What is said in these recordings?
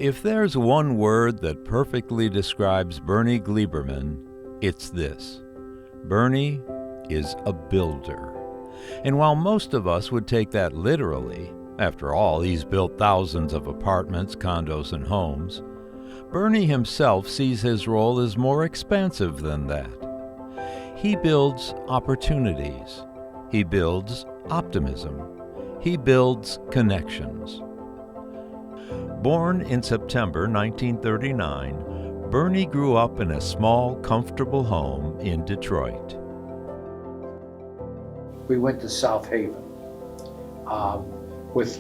If there's one word that perfectly describes Bernie Glieberman, it's this. Bernie is a builder. And while most of us would take that literally, after all, he's built thousands of apartments, condos, and homes, Bernie himself sees his role as more expansive than that. He builds opportunities. He builds optimism. He builds connections. Born in September 1939, Bernie grew up in a small, comfortable home in Detroit. We went to South Haven with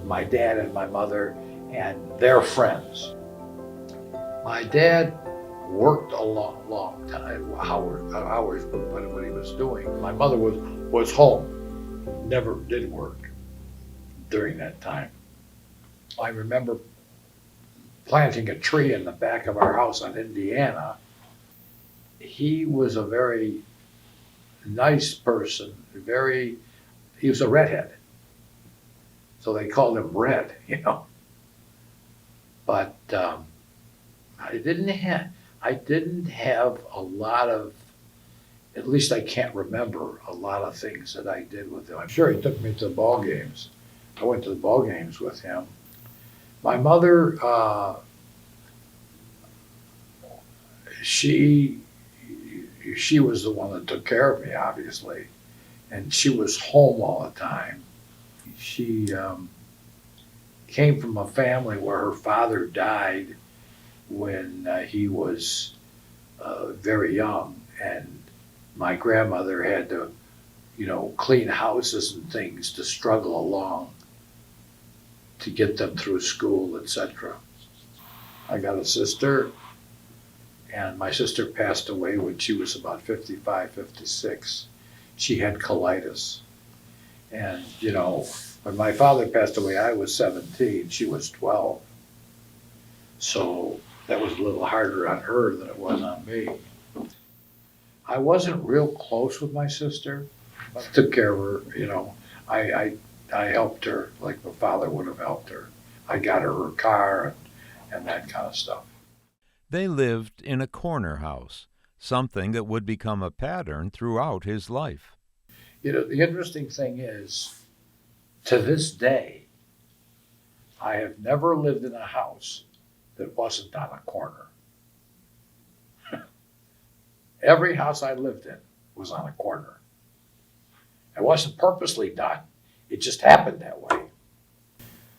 my dad and my mother and their friends. My dad worked a long time, hours, what he was doing. My mother was home, never did work during that time. I remember planting a tree in the back of our house in Indiana. He was a very nice person, he was a redhead. So they called him Red, But I didn't have a lot of, at least I can't remember a lot of things that I did with him. I'm sure he took me to the ball games. I went to the ball games with him. My mother, she was the one that took care of me, obviously, and she was home all the time. She came from a family where her father died when he was very young, and my grandmother had to, clean houses and things to struggle along to get them through school, etc. I got a sister, and my sister passed away when she was about 55, 56. She had colitis. And, when my father passed away, I was 17, she was 12. So that was a little harder on her than it was on me. I wasn't real close with my sister, but I took care of her, I helped her like my father would have helped her. I got her car and that kind of stuff. They lived in a corner house, something that would become a pattern throughout his life. The interesting thing is, to this day, I have never lived in a house that wasn't on a corner. Every house I lived in was on a corner. It wasn't purposely done. It just happened that way.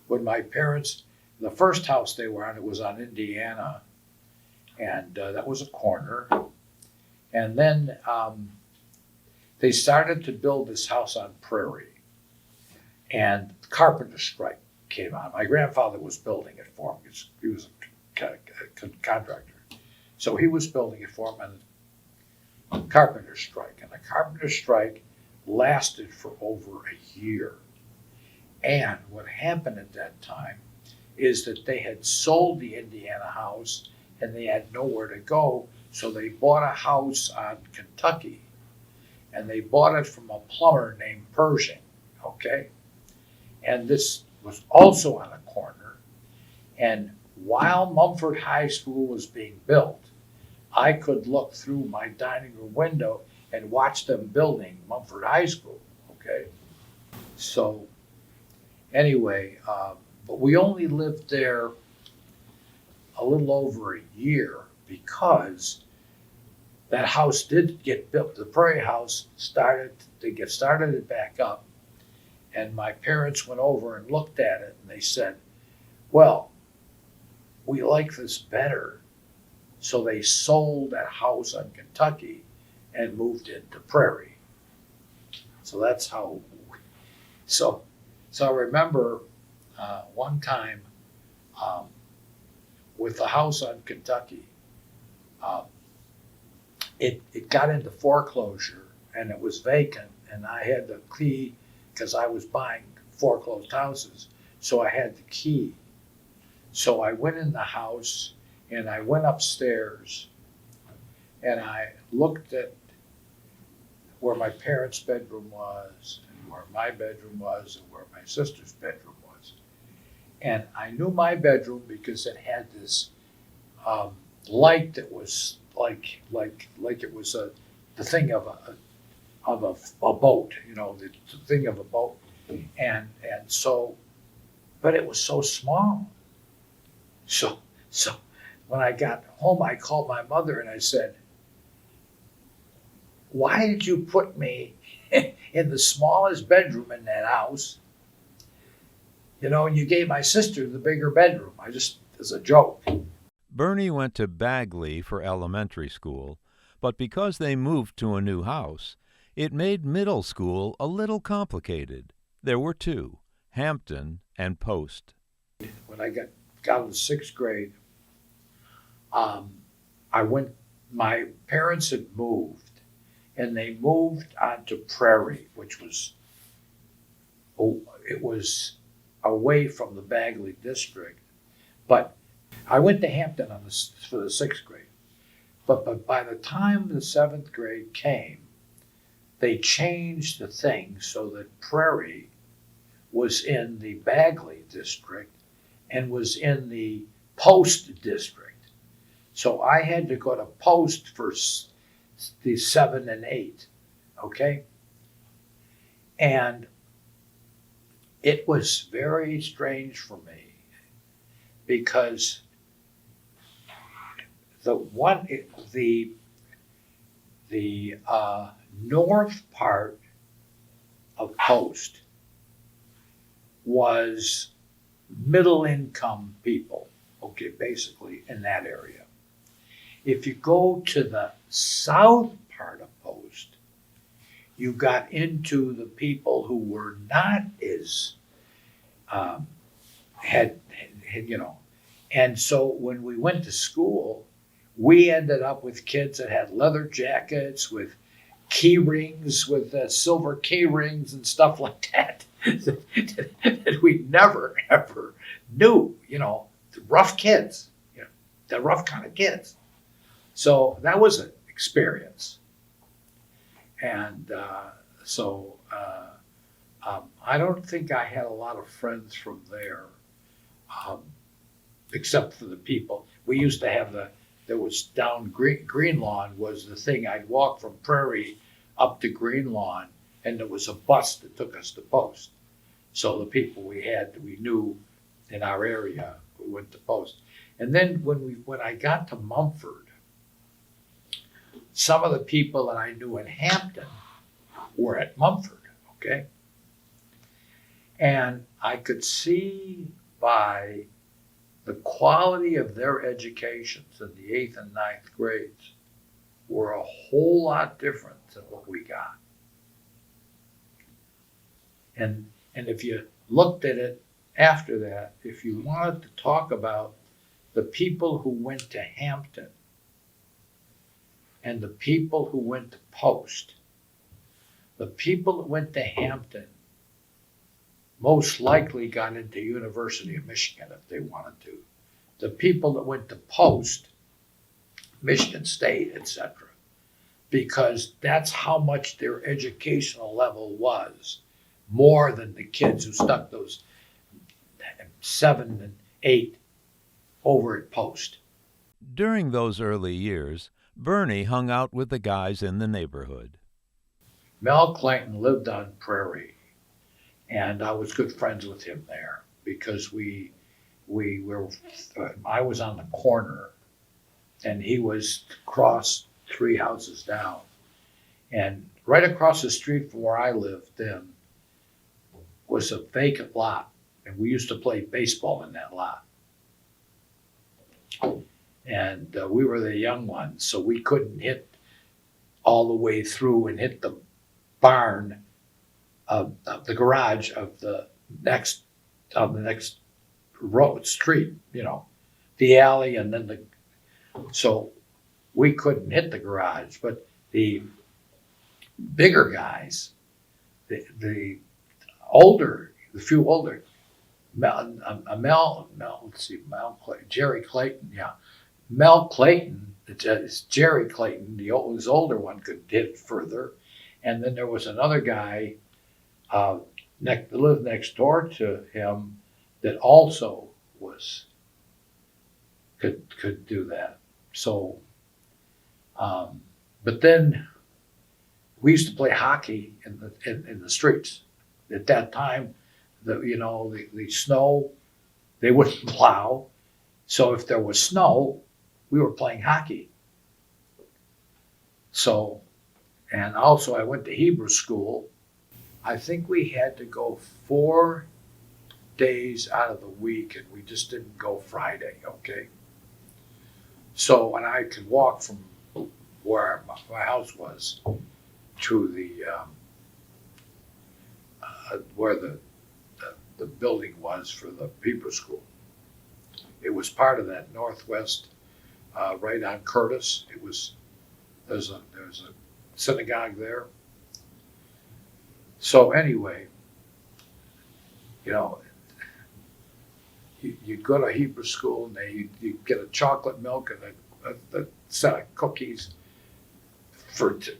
When my parents, the first house they were on, it was on Indiana, and that was a corner. And then they started to build this house on Prairie, and the carpenter strike came on. My grandfather was building it for him. He was a contractor. So he was building it for him, and the carpenter strike. And the carpenter strike lasted for over a year. And what happened at that time is that they had sold the Indiana house and they had nowhere to go, so they bought a house on Kentucky, and they bought it from a plumber named Pershing, okay? And this was also on a corner, and while Mumford High School was being built, I could look through my dining room window and watch them building Mumford High School, okay? So anyway, but we only lived there a little over a year because that house did get built. The Prairie House started it back up, and my parents went over and looked at it, and they said, well, we like this better. So they sold that house on Kentucky and moved into Prairie. So that's how, so I remember one time with the house on Kentucky, it got into foreclosure and it was vacant, and I had the key because I was buying foreclosed houses, so I had the key. So I went in the house and I went upstairs and I looked at where my parents' bedroom was and where my bedroom was and where my sister's bedroom was. And I knew my bedroom because it had this um, light that was like it was the thing of a boat, the thing of a boat, and so, but it was so small. So when I got home, I called my mother and I said, "Why did you put me in the smallest bedroom in that house? And you gave my sister the bigger bedroom." I just, as a joke. Bernie went to Bagley for elementary school, but because they moved to a new house, it made middle school a little complicated. There were two, Hampton and Post. When I got in the sixth grade, um, I went. My parents had moved, and they moved onto Prairie, which was it was away from the Bagley district. But I went to Hampton for the sixth grade. But by the time the seventh grade came, they changed the thing so that Prairie was in the Bagley district and was in the Post district. So I had to go to Post for the 7 and 8, okay? And it was very strange for me because the north part of Post was middle income people, okay, basically in that area. If you go to the south part of Post, you got into the people who were not as had and so when we went to school, we ended up with kids that had leather jackets with key rings, with silver key rings and stuff like that that we never ever knew. The rough kids, the rough kind of kids. So that was an experience. And I don't think I had a lot of friends from there, except for the people. We used to have there was down Green Lawn was the thing. I'd walk from Prairie up to Green Lawn, and there was a bus that took us to Post. So the people we knew in our area, we went to Post. And then when I got to Mumford, some of the people that I knew in Hampton were at Mumford, okay? And I could see by the quality of their educations in the 8th and 9th grades were a whole lot different than what we got. And if you looked at it after that, if you wanted to talk about the people who went to Hampton and the people who went to Post, the people that went to Hampton most likely got into University of Michigan if they wanted to. The people that went to Post, Michigan State, etc., because that's how much their educational level was, more than the kids who stuck those 7 and 8 over at Post. During those early years, Bernie hung out with the guys in the neighborhood. Mel Clayton lived on Prairie, and I was good friends with him there because we were. I was on the corner, and he was across 3 houses down, and right across the street from where I lived then was a vacant lot, and we used to play baseball in that lot. And we were the young ones, so we couldn't hit all the way through and hit the barn of the garage of the next road street, the alley, and then so we couldn't hit the garage. But the bigger guys, the few older, Jerry Clayton, yeah. Mel Clayton, it's Jerry Clayton, his older one could hit further. And then there was another guy that lived next door to him that also could do that. So, but then we used to play hockey in the streets. At that time, the snow, they wouldn't plow. So if there was snow, we were playing hockey. So, and also I went to Hebrew school. I think we had to go 4 days out of the week, and we just didn't go Friday, okay? So, and I could walk from where my house was to where the building was for the Hebrew school. It was part of that Northwest, right on Curtis. There's a synagogue there. So anyway, you'd go to Hebrew school, and you'd get a chocolate milk and a set of cookies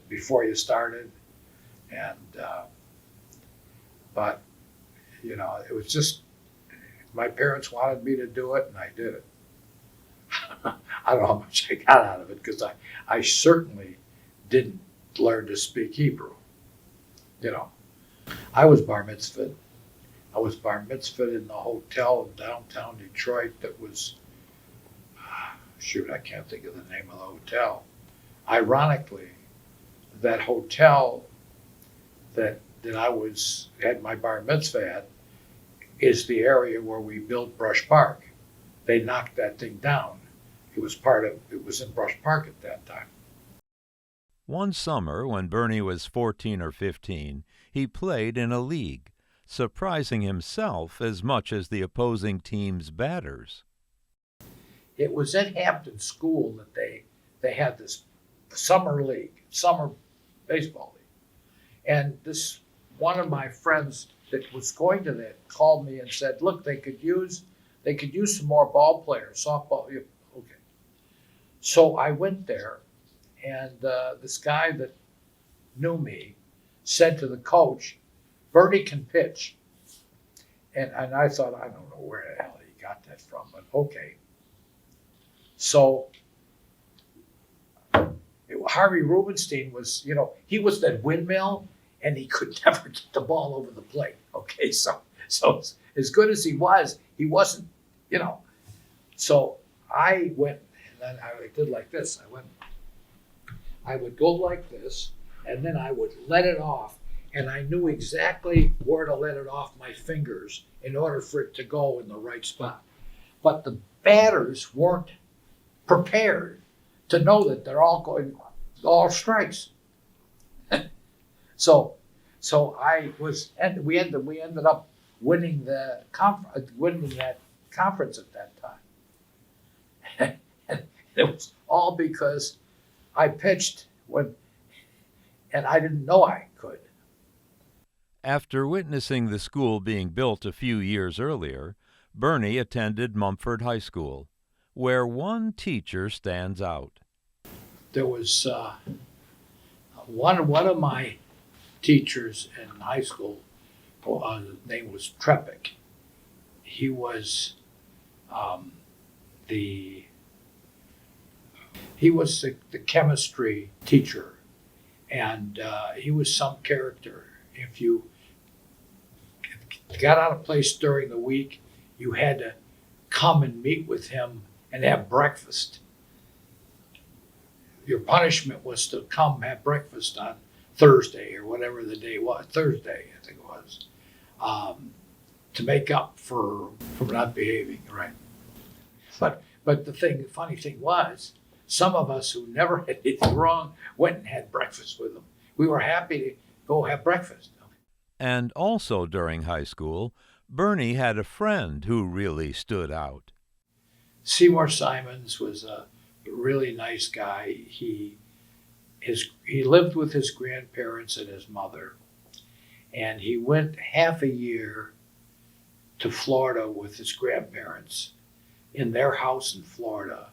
before you started, and but it was just, my parents wanted me to do it, and I did it. I don't know how much I got out of it, because I certainly didn't learn to speak Hebrew. I was bar mitzvahed. I was bar mitzvahed in the hotel in downtown Detroit that was, shoot, I can't think of the name of the hotel. Ironically, that hotel that I had my bar mitzvah at is the area where we built Brush Park. They knocked that thing down. It was in Brush Park at that time. One summer, when Bernie was 14 or 15, he played in a league, surprising himself as much as the opposing team's batters. It was at Hampton School that they had this summer league, summer baseball league. And this one of my friends that was going to that called me and said, look, they could use some more ball players, softball. Okay. So I went there, and this guy that knew me said to the coach, Bernie can pitch. And I thought, I don't know where the hell he got that from, but okay. So Harvey Rubenstein was, he was that windmill, and he could never get the ball over the plate. Okay, so as good as he wasn't, So I went, and then I did like this. I would go like this, and then I would let it off, and I knew exactly where to let it off my fingers in order for it to go in the right spot. But the batters weren't prepared to know that they're all going all strikes. So I was, and we ended up winning that conference at that time. And it was all because I pitched and I didn't know I could. After witnessing the school being built a few years earlier, Bernie attended Mumford High School, where one teacher stands out. There was one of my teachers in high school. His name was Trepic. He was the chemistry teacher, and he was some character. If you got out of place during the week, you had to come and meet with him and have breakfast. Your punishment was to come have breakfast on Thursday or whatever the day was, Thursday I think it was, to make up for not behaving right. But the funny thing was, some of us who never had anything wrong went and had breakfast with him. We were happy to go have breakfast. And also during high school, Bernie had a friend who really stood out. Seymour Simons was a really nice guy. He lived with his grandparents and his mother, and he went half a year to Florida with his grandparents in their house in Florida.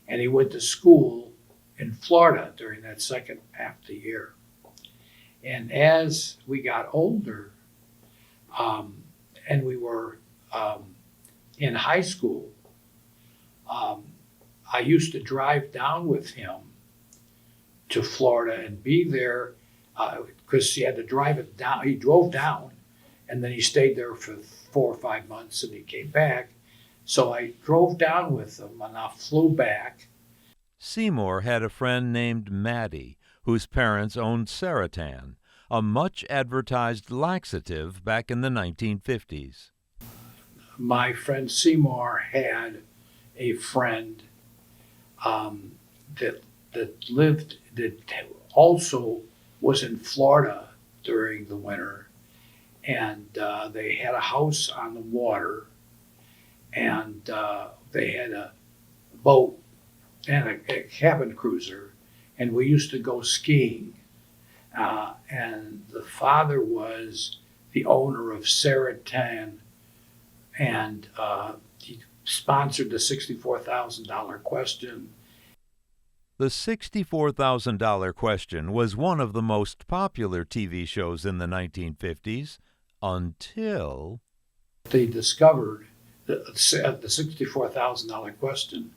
And he went to school in Florida during that second half of the year. And as we got older, and we were in high school, I used to drive down with him to Florida and be there because he had to drive it down. He drove down and then he stayed there for 4 or 5 months and he came back. So I drove down with him and I flew back. Seymour had a friend named Maddie, whose parents owned Saratan, a much advertised laxative back in the 1950s. My friend Seymour had a friend that also was in Florida during the winter, and they had a house on the water, and they had a boat and a cabin cruiser, and we used to go skiing. And the father was the owner of Saratan, and he sponsored the $64,000 question. The $64,000 question was one of the most popular TV shows in the 1950s until They discovered the $64,000 question,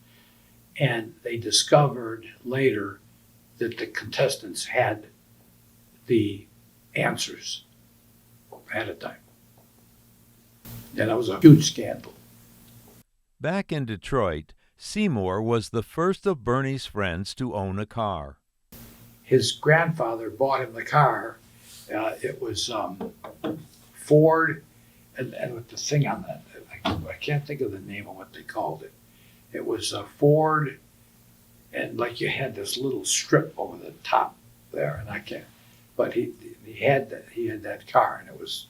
and they discovered later that the contestants had the answers ahead of time. And that was a huge scandal. back in Detroit, Seymour was the first of Bernie's friends to own a car. His grandfather bought him the car. It was Ford, and with the thing on that, I can't think of the name of what they called it. It was a Ford, and like you had this little strip over the top there, and I can't. But he had that car, and it was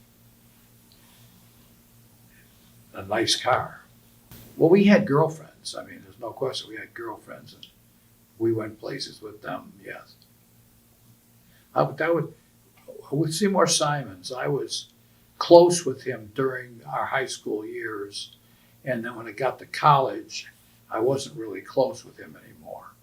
a nice car. Well, we had girlfriends. I mean, there's no question we had girlfriends, and we went places with them. Yes. With Seymour Simons, I was close with him during our high school years, and then when I got to college, I wasn't really close with him anymore.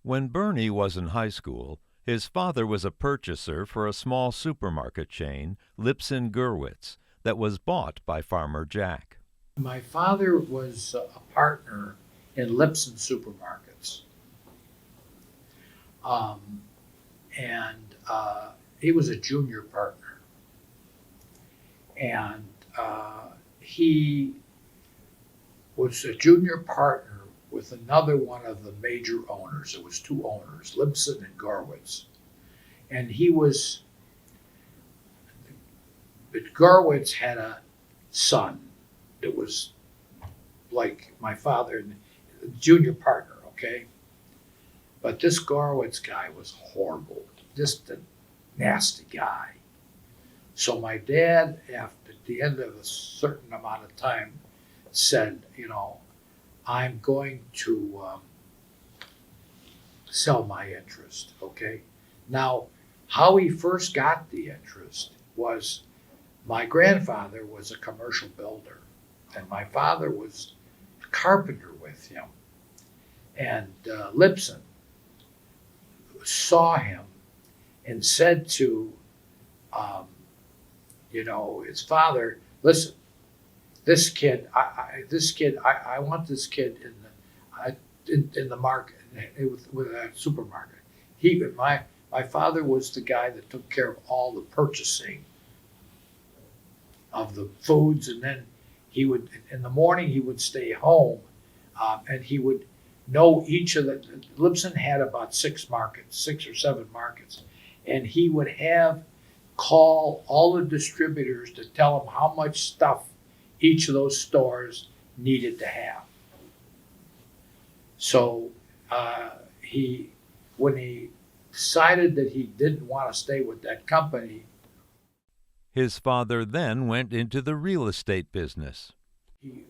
When Bernie was in high school, his father was a purchaser for a small supermarket chain, Lipson Gurwitz, that was bought by Farmer Jack. My father was a partner in Lipson supermarkets. He was a junior partner. And he was a junior partner with another one of the major owners. It was two owners, Lipson and Gurwitz. And but Gurwitz had a son that was like my father, junior partner, okay? But this Gurwitz guy was horrible, just a nasty guy. So my dad, after the end of a certain amount of time, said, I'm going to sell my interest, okay? Now, how he first got the interest was my grandfather was a commercial builder, and my father was a carpenter with him. And Lipson saw him and said to, his father, listen, this kid, I want this kid in the market, with a supermarket. My father was the guy that took care of all the purchasing of the foods, and then he would, in the morning, he would stay home, and he would know each of the, Lipson had about 6 or 7 markets, and he would call all the distributors to tell them how much stuff each of those stores needed to have. So when he decided that he didn't want to stay with that company, His father then went into the real estate business. he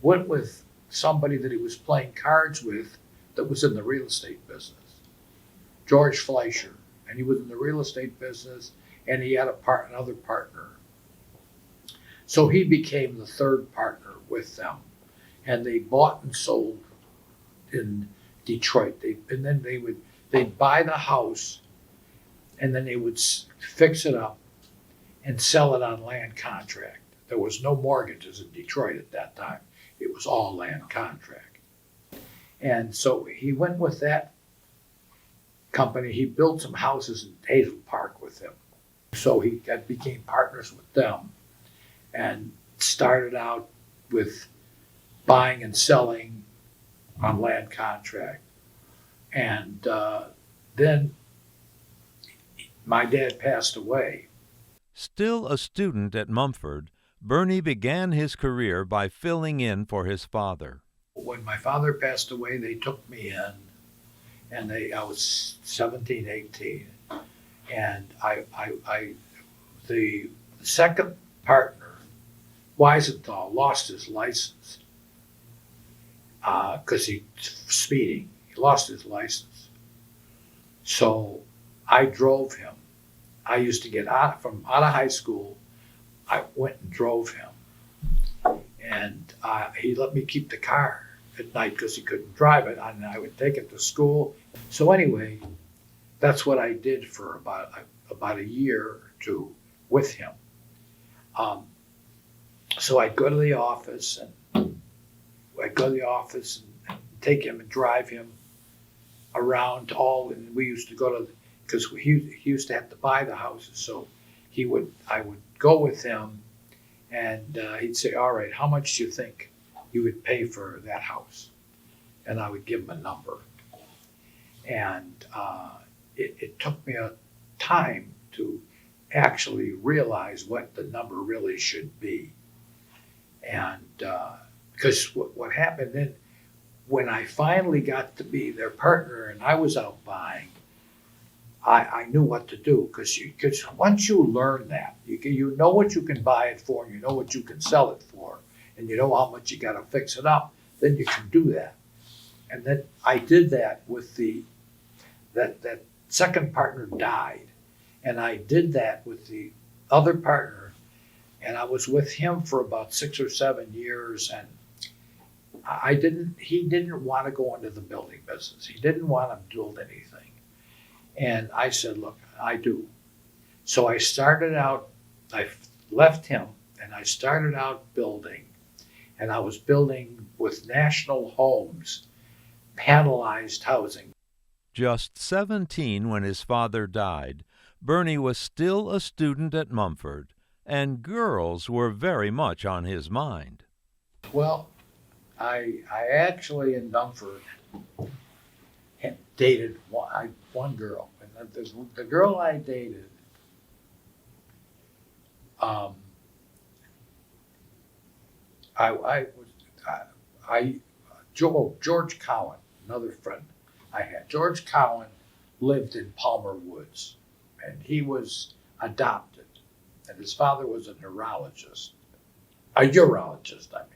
went with somebody that he was playing cards with that was in the real estate business, George Fleischer, and he was in the real estate business, and he had another partner. So he became the third partner with them, and they bought and sold in Detroit. They'd buy the house, and then they would fix it up and sell it on land contract. There was no mortgages in Detroit at that time. It was all land contract. And so he went with that company. He built some houses in Hazel Park with him. So he became partners with them and started out with buying and selling on land contract. And then my dad passed away. Still a student at Mumford, Bernie began his career by filling in for his father. When my father passed away, they took me in, and I was 17, 18. And the second partner, Weisenthal, lost his license because he speeding. He lost his license. So I drove him. I used to get out of high school. I went and drove him, and he let me keep the car at night because he couldn't drive it, and I would take it to school. So anyway, that's what I did for about a year or two with him. So I'd go to the office and take him and drive him around and we used to go to, because he used to have to buy the houses, so I would go with him, and he'd say, all right, how much do you think you would pay for that house? And I would give him a number. And it took me a time to actually realize what the number really should be. And because what happened then, when I finally got to be their partner and I was out buying, I knew what to do, because once you learn that, you know what you can buy it for, and you know what you can sell it for, and you know how much you got to fix it up, then you can do that. And then I did that with that second partner died, and I did that with the other partner, and I was with him for about 6 or 7 years, and he didn't want to go into the building business. He didn't want to build anything. And I said, look, I do. So I left him, and I started out building, and I was building with National Homes, panelized housing. Just 17 when his father died, Bernie was still a student at Mumford, and girls were very much on his mind. Well, I actually in Mumford had dated one girl, and the girl I dated, George Cowan, another friend I had. George Cowan lived in Palmer Woods, and he was adopted, and his father was a urologist, I mean.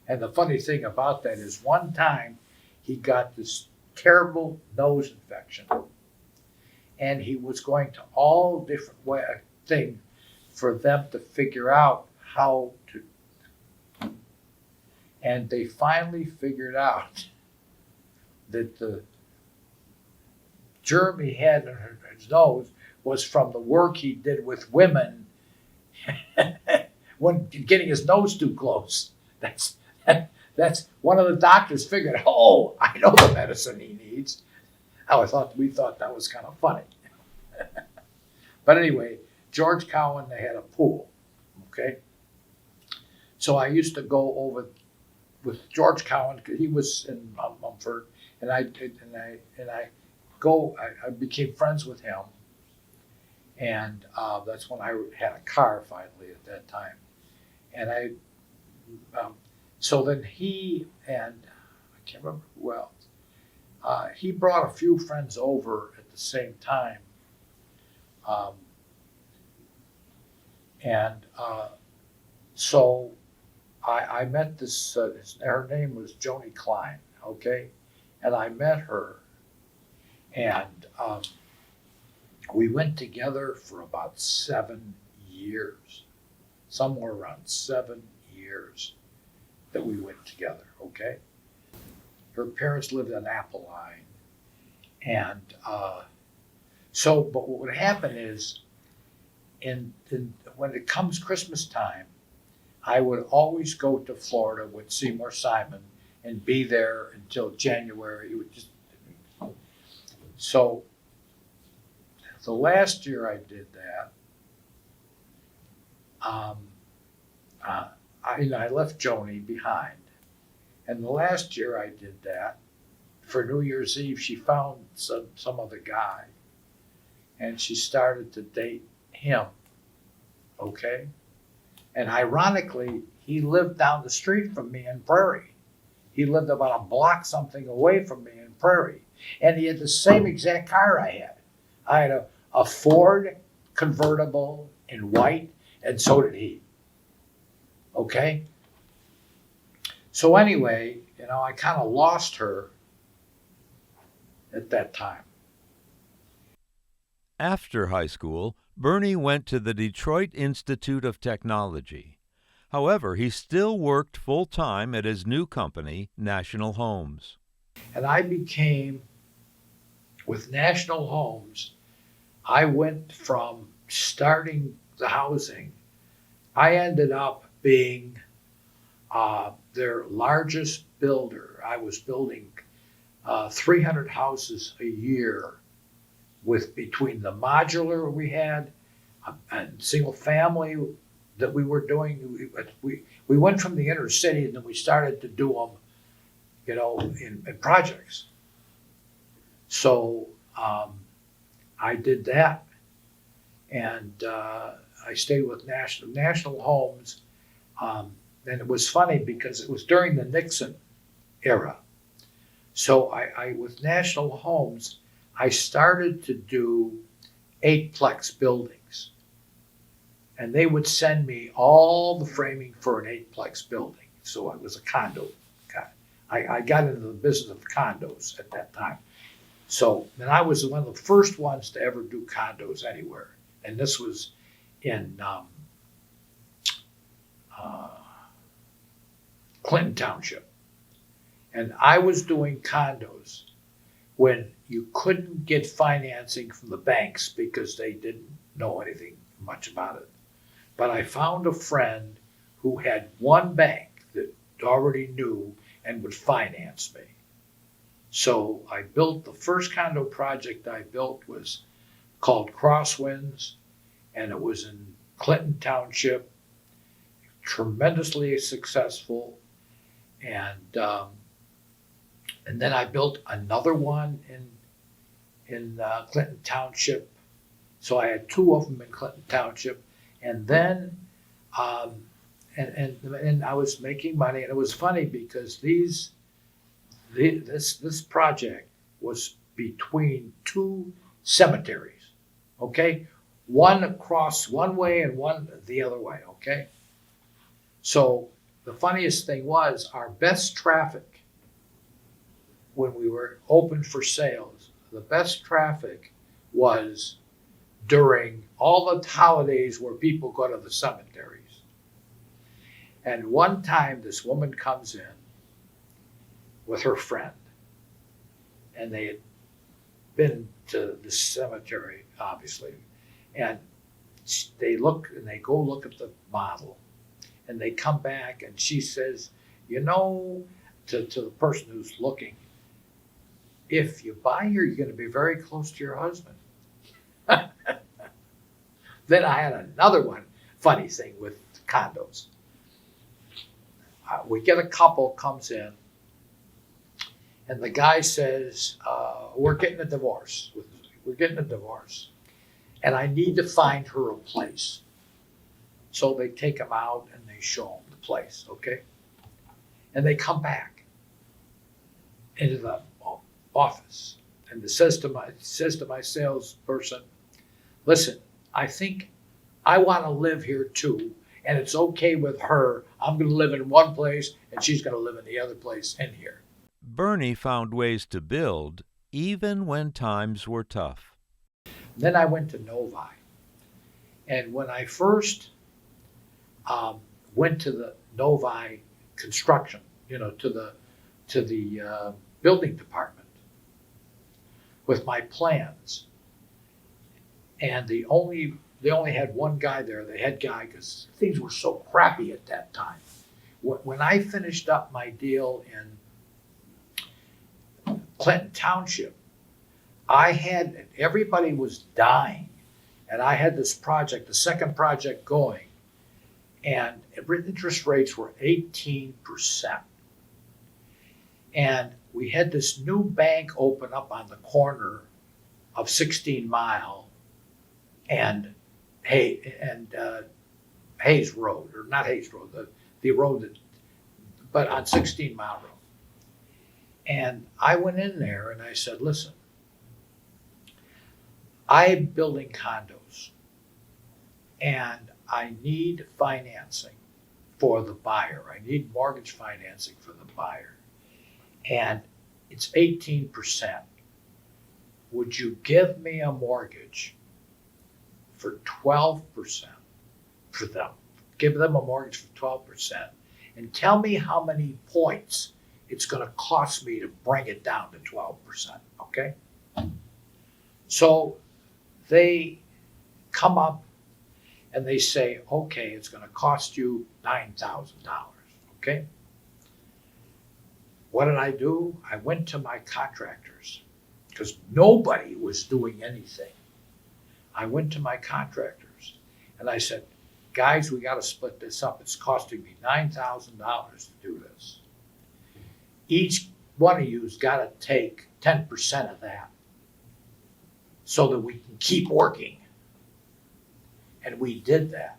And the funny thing about that is, one time he got this terrible nose infection, and he was going to all different things for them to figure out how to. And they finally figured out that the germ he had in his nose was from the work he did with women when getting his nose too close. That's one of the doctors figured, oh, I know the medicine he needs. We thought that was kind of funny. But anyway, George Cowan, they had a pool, okay? So I used to go over with George Cowan, because he was in Mumford, and I became friends with him, and that's when I had a car finally at that time, and so then he and I can't remember who else. He brought a few friends over at the same time, so I met this, her name was Joni Klein, okay? And I met her, and we went together for about 7 years, somewhere around 7 years that we went together, okay? Her parents lived on Appeline, and but what would happen is, and when it comes Christmas time, I would always go to Florida with Seymour Simon and be there until January. It would just, so the last year I did that, I left Joni behind. And the last year I did that, for New Year's Eve, she found some other guy, and she started to date him, okay? And ironically, he lived down the street from me in Prairie. He lived about a block something away from me in Prairie. And he had the same exact car I had. I had a Ford convertible in white, and so did he. Okay? So anyway, I kind of lost her at that time. After high school, Bernie went to the Detroit Institute of Technology. However, he still worked full-time at his new company, National Homes. And I became, with National Homes, I went from starting the housing, I ended up being their largest builder. I was building 300 houses a year with between the modular we had and single family that we were doing. We went from the inner city and then we started to do them, in projects. So I did that, and I stayed with National Homes. And it was funny because it was during the Nixon era. So I with National Homes, I started to do 8-plex buildings. And they would send me all the framing for an 8-plex building. So I was a condo guy. I got into the business of condos at that time. So, and I was one of the first ones to ever do condos anywhere. And this was in Clinton Township. And I was doing condos when you couldn't get financing from the banks because they didn't know anything much about it. But I found a friend who had one bank that already knew and would finance me. So I built the first condo project I built was called Crosswinds, and it was in Clinton Township, tremendously successful. And then I built another one in Clinton Township. So I had 2 of them in Clinton Township, and then and I was making money, and it was funny because this project was between 2 cemeteries, okay, one across one way and one the other way, okay. So the funniest thing was our best traffic when we were open for sales, the best traffic was during all the holidays where people go to the cemeteries. And one time this woman comes in with her friend, and they had been to the cemetery, obviously, and they go look at the model, and they come back, and she says, to the person who's looking, if you buy here, you're going to be very close to your husband. Then I had another funny thing with condos. We get a couple comes in, and the guy says, we're getting a divorce. And I need to find her a place. So they take him out and they show him the place, okay? And they come back into the office, and says to my salesperson, listen, I think I want to live here too, and it's okay with her. I'm going to live in one place, and she's going to live in the other place in here. Bernie found ways to build even when times were tough. Then I went to Novi, and when I first went to the Novi construction, to the building department with my plans, and the only they only had one guy there, the head guy, because things were so crappy at that time. When I finished up my deal in Clinton Township, everybody was dying, and I had this project, the second project going, and interest rates were 18%. And we had this new bank open up on the corner of 16 Mile and Hayes Road, or not Hayes Road, the road but on 16 Mile Road. And I went in there and I said, listen, I'm building condos and I need financing for the buyer. I need mortgage financing for the buyer. And it's 18%. Would you give me a mortgage for 12% for them? Give them a mortgage for 12% and tell me how many points it's going to cost me to bring it down to 12%, okay? So they come up and they say, okay, it's going to cost you $9,000, okay? What did I do? I went to my contractors because nobody was doing anything. I went to my contractors and I said, guys, we got to split this up. It's costing me $9,000 to do this. Each one of you's got to take 10% of that so that we can keep working. And we did that.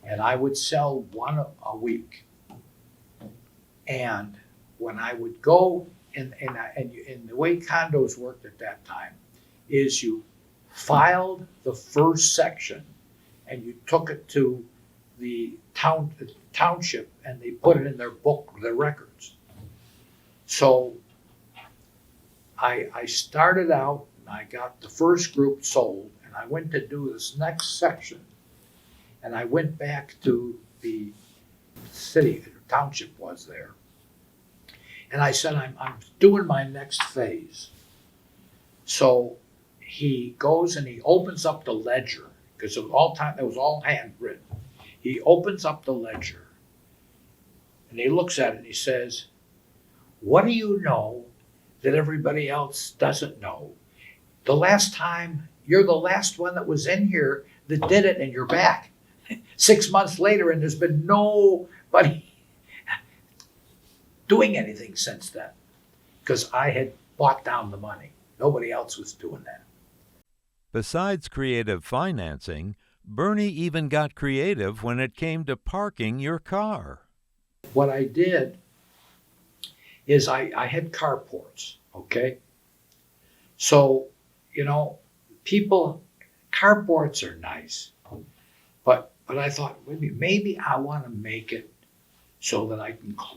And I would sell one a week. And when I would go, and the way condos worked at that time is you filed the first section and you took it to the township and they put it in their book, their records. So I started out and I got the first group sold and I went to do this next section and I went back to the city, the township was there. And I said, I'm doing my next phase. So he goes and he opens up the ledger because it was all handwritten. He opens up the ledger and he looks at it and he says, what do you know that everybody else doesn't know? The last time, you're the last one that was in here that did it and you're back 6 months later and there's been nobody doing anything since then because I had bought down the money. Nobody else was doing that. Besides creative financing, Bernie even got creative when it came to parking your car. What I did is I had carports, okay? So, carports are nice, but I thought maybe I want to make it so that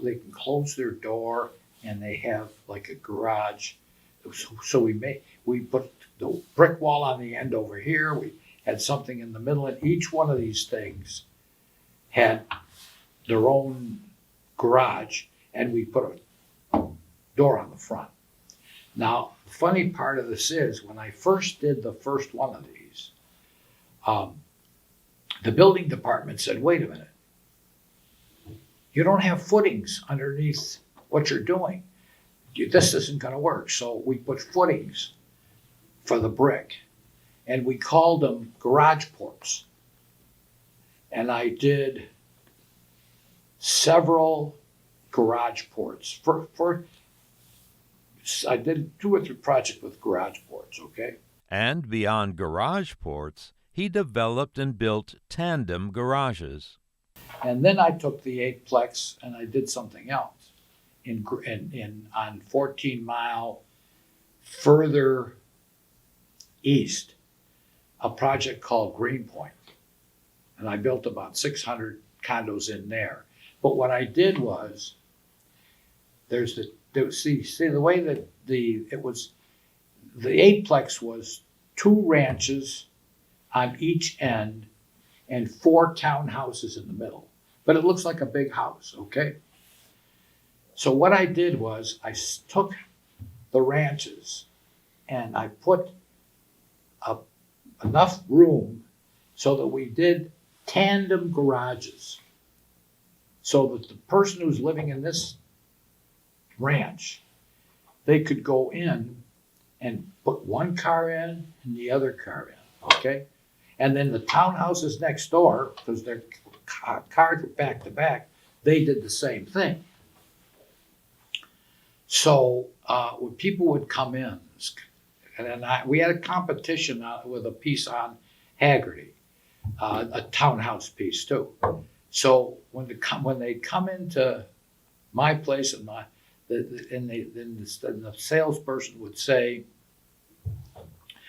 they can close their door and they have like a garage. So we put the brick wall on the end over here. We had something in the middle, and each one of these things had their own garage, and we put a door on the front. Now, the funny part of this is when I first did the first one of these, the building department said, wait a minute, you don't have footings underneath what you're doing. This isn't going to work. So we put footings for the brick, and we called them garage ports. And I did several garage ports. I did 2 or 3 projects with garage ports, okay? And beyond garage ports, he developed and built tandem garages. And then I took the 8-plex and I did something else on 14 Mile further east, a project called Greenpoint. And I built about 600 condos in there. But what I did was, see the way that the 8-plex was 2 ranches on each end and 4 townhouses in the middle. But it looks like a big house, okay? So what I did was I took the ranches and I put enough room so that we did tandem garages. So that the person who's living in this ranch, they could go in and put one car in and the other car in, okay? And then the townhouses next door, because their cars were back to back, they did the same thing. So when people would come in, and then we had a competition with a piece on Haggerty, a townhouse piece too. So when they come into my place and the salesperson would say,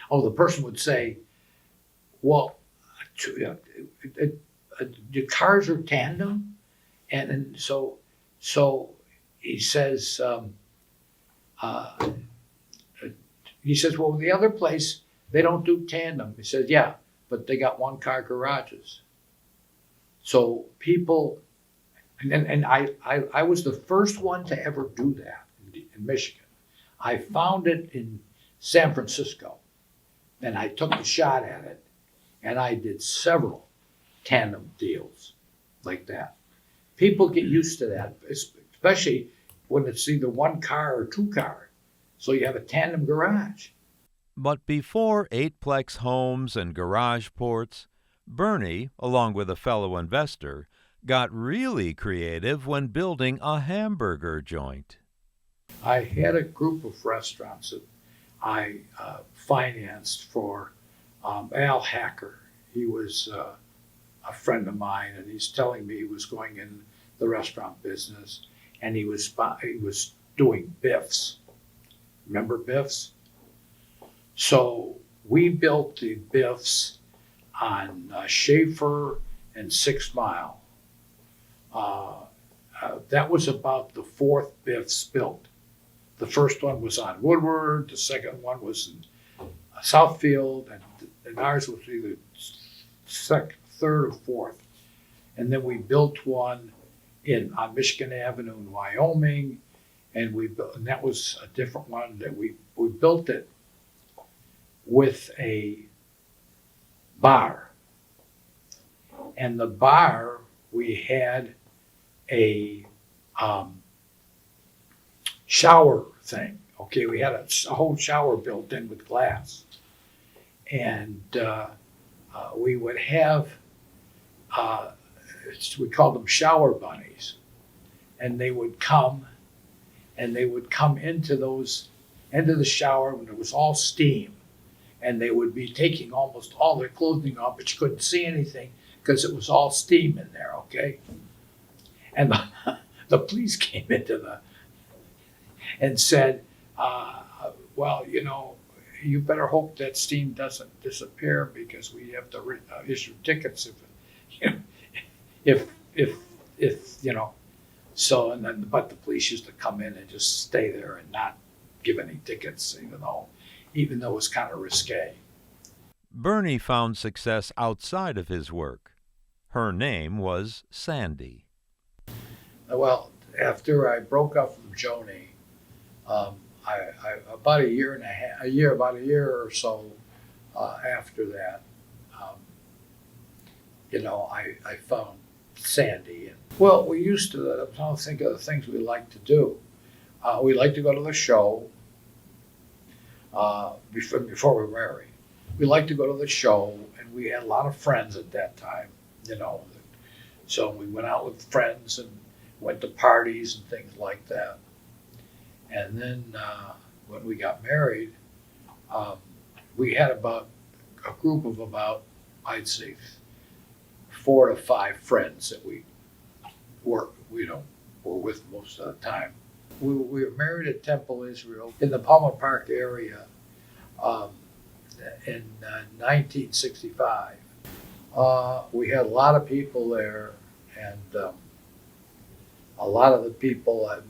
the person would say, well, the cars are tandem, and so he says, well, the other place they don't do tandem. He says, yeah, but they got one car garages. So people, and I was the first one to ever do that in Michigan. I found it in San Francisco, and I took a shot at it, and I did several tandem deals like that. People get used to that, especially when it's either one car or two car. So you have a tandem garage. But before eightplex homes and garage ports, Bernie, along with a fellow investor, got really creative when building a hamburger joint. I had a group of restaurants that I financed for Al Hacker. He was a friend of mine, and he's telling me he was going in the restaurant business, and he was doing Biffs. Remember Biffs? So we built the Biffs on Schaefer and 6 Mile. That was about the 4th Biffs built. The first one was on Woodward, the second one was in Southfield, and ours was either second, third, or 4th. And then we built one on Michigan Avenue in Wyoming, and that was a different one that we built it with a bar. And the bar, we had a shower thing. Okay, we had a whole shower built in with glass. And we would have, we called them shower bunnies. And they would come into the shower when it was all steam. And they would be taking almost all their clothing off, but you couldn't see anything because it was all steam in there, okay? And the police came and said, well, you better hope that steam doesn't disappear because we have to issue tickets if so, but the police used to come in and just stay there and not give any tickets, even though it was kind of risque. Bernie found success outside of his work. Her name was Sandy. Well, after I broke up from Joni, about a year or so after that, I found Sandy. Well, we used to, I'm trying to think of the things we liked to do. We liked to go to the show before we were married. We liked to go to the show, and we had a lot of friends at that time, So we went out with friends and went to parties and things like that. And then when we got married, we had about a group of I'd say 4 to 5 friends that we were with most of the time. We were married at Temple, Israel, in the Palmer Park area in 1965. We had a lot of people there, and a lot of the people I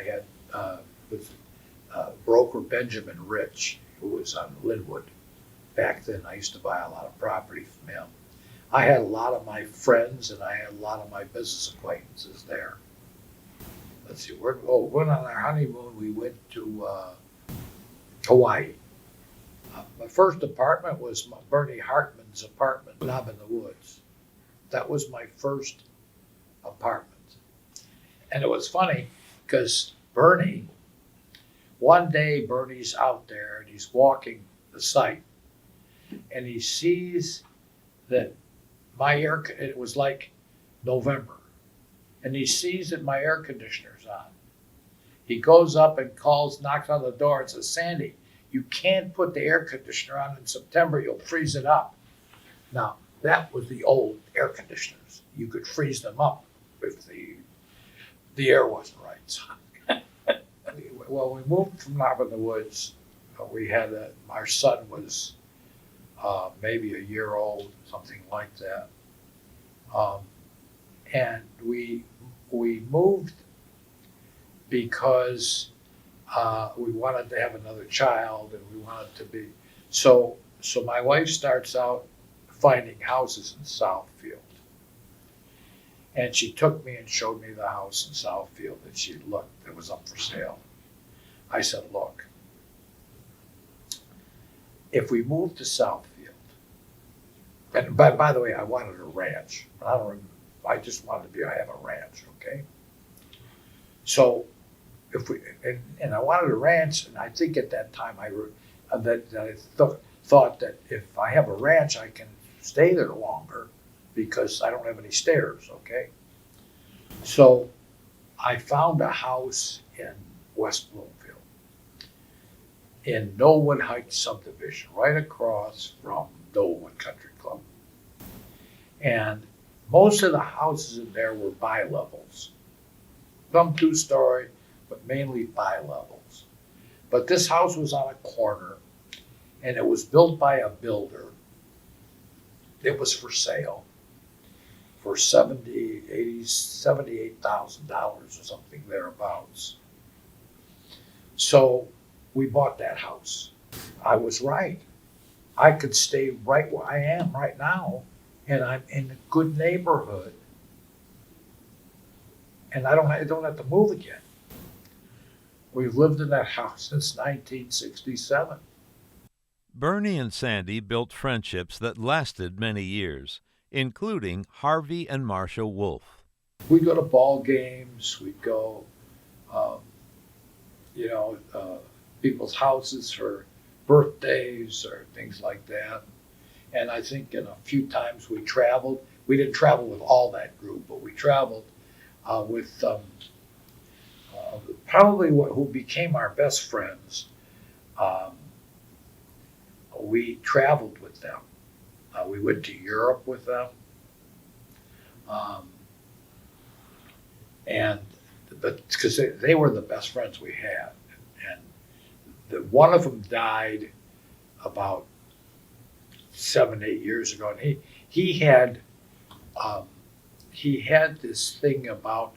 had was broker Benjamin Rich, who was on Linwood. Back then, I used to buy a lot of property from him. I had a lot of my friends, and I had a lot of my business acquaintances there. Let's see, went on our honeymoon, we went to Hawaii. My first apartment was Bernie Hartman's apartment, Knob in the Woods. That was my first apartment. And it was funny because one day Bernie's out there and he's walking the site and he sees that it was like November, and he sees that my air conditioner's on. He goes up and knocks on the door and says, "Sandy, you can't put the air conditioner on in September, you'll freeze it up." Now, that was the old air conditioners. You could freeze them up if the air wasn't right. Well, we moved from Knob in the Woods. Our son was maybe a year old, something like that. And we moved because we wanted to have another child, and we wanted to be so my wife starts out finding houses in Southfield, and she took me and showed me the house in Southfield that she looked that was up for sale. I said, "Look, if we moved to Southfield," and by the way, I wanted a ranch. I just wanted to have a ranch, okay? So and I wanted a ranch, and I think at that time I thought that if I have a ranch, I can stay there longer because I don't have any stairs, okay? So I found a house in West Bloomfield, in Knollwood Heights subdivision, right across from Knollwood Country Club. And most of the houses in there were bi-levels. Some two-story, but mainly bi-levels. But this house was on a corner, and it was built by a builder. It was for sale for $78,000 or something thereabouts. So we bought that house. I was right. I could stay right where I am right now, and I'm in a good neighborhood, and I don't have to move again. We've lived in that house since 1967. Bernie and Sandy built friendships that lasted many years, including Harvey and Marcia Wolf. We'd go to ball games. We'd go, people's houses for birthdays or things like that. And I think in a few times we traveled. We didn't travel with all that group, but we traveled with probably who became our best friends. We traveled with them. We went to Europe with them. But because they were the best friends we had. And one of them died about 7-8 years ago. And he had this thing about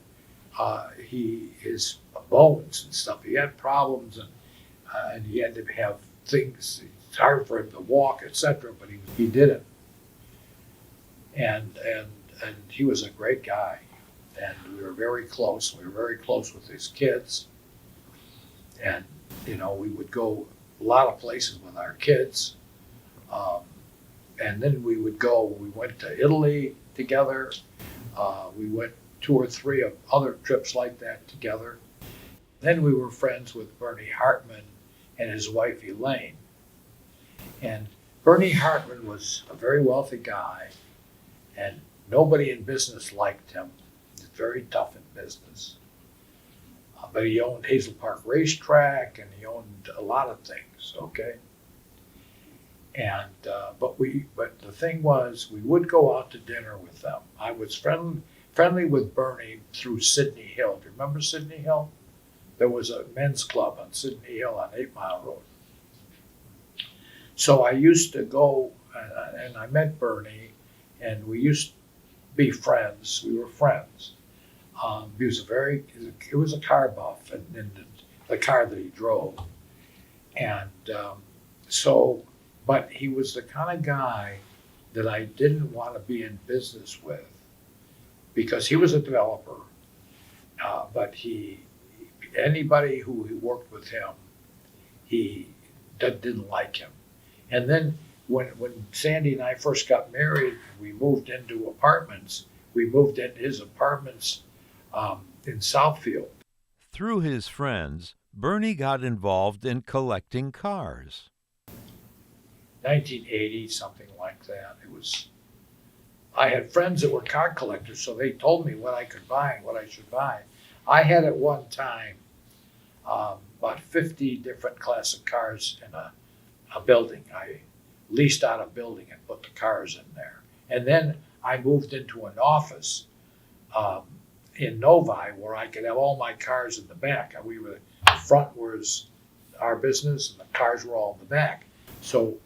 his bones and stuff. He had problems, and he had to have things. It's hard for him to walk, etc. But he did it, and he was a great guy, and we were very close. We were very close with his kids, and we would go a lot of places with our kids, and then we went to Italy together. We went 2 or 3 other trips like that together. Then we were friends with Bernie Hartman and his wife Elaine. And Bernie Hartman was a very wealthy guy, and nobody in business liked him. He was very tough in business. But he owned Hazel Park Racetrack, and he owned a lot of things, okay? And but the thing was, we would go out to dinner with them. I was friendly with Bernie through Sydney Hill. Do you remember Sydney Hill? There was a men's club on Sydney Hill on 8 Mile Road. So I used to go, and I met Bernie, and we used to be friends. We were friends. He was a car buff, and the car that he drove. And but he was the kind of guy that I didn't want to be in business with, because he was a developer, but anybody who worked with him, he didn't like him. And then when Sandy and I first got married, we moved into apartments. We moved into his apartments in Southfield. Through his friends, Bernie got involved in collecting cars. 1980, something like that. I had friends that were car collectors, so they told me what I could buy and what I should buy. I had at one time about 50 different classic cars in a building. I leased out a building and put the cars in there. And then I moved into an office in Novi where I could have all my cars in the back. The front was our business and the cars were all in the back. So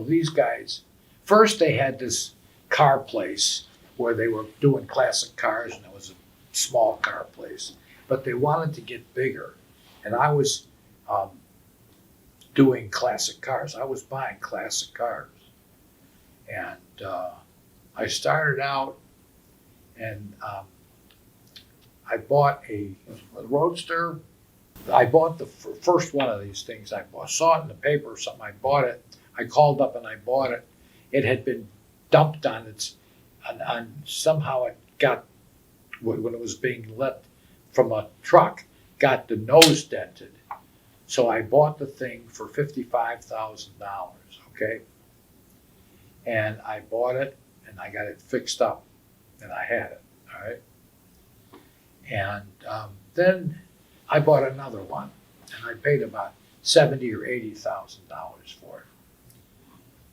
these guys, first they had this car place where they were doing classic cars, and it was a small car place, but they wanted to get bigger. And I was doing classic cars. I was buying classic cars. And I started out and I bought a Roadster. I bought the first one of these things I bought. Saw it in the paper or something. I bought it. I called up and I bought it. It had been dumped on somehow it got, when it was being let from a truck, got the nose dented. So I bought the thing for $55,000, okay? And I bought it and I got it fixed up and I had it, all right? And then I bought another one and I paid about $70,000 or $80,000 for it.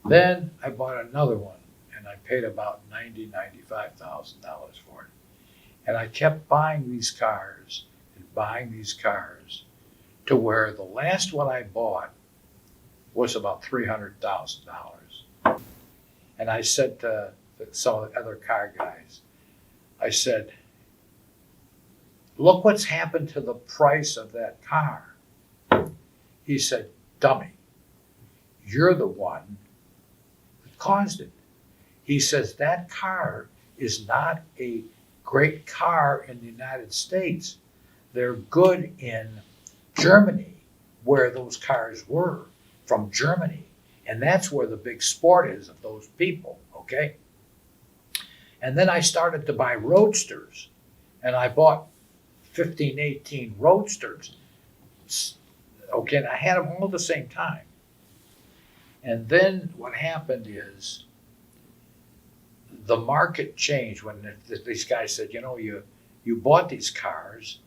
Then I bought another one and I paid about $90,000, $95,000 for it. And I kept buying these cars and buying these cars to where the last one I bought was about $300,000. And I said to some of the other car guys, I said, look what's happened to the price of that car. He said, dummy, you're the one that caused it. He says, that car is not a great car in the United States. They're good in Germany, where those cars were, from Germany. And that's where the big sport is of those people, okay? And then I started to buy Roadsters, and I bought 15, 18 Roadsters, okay, and I had them all at the same time. And then what happened is the market changed when these guys said, you know, you bought these cars,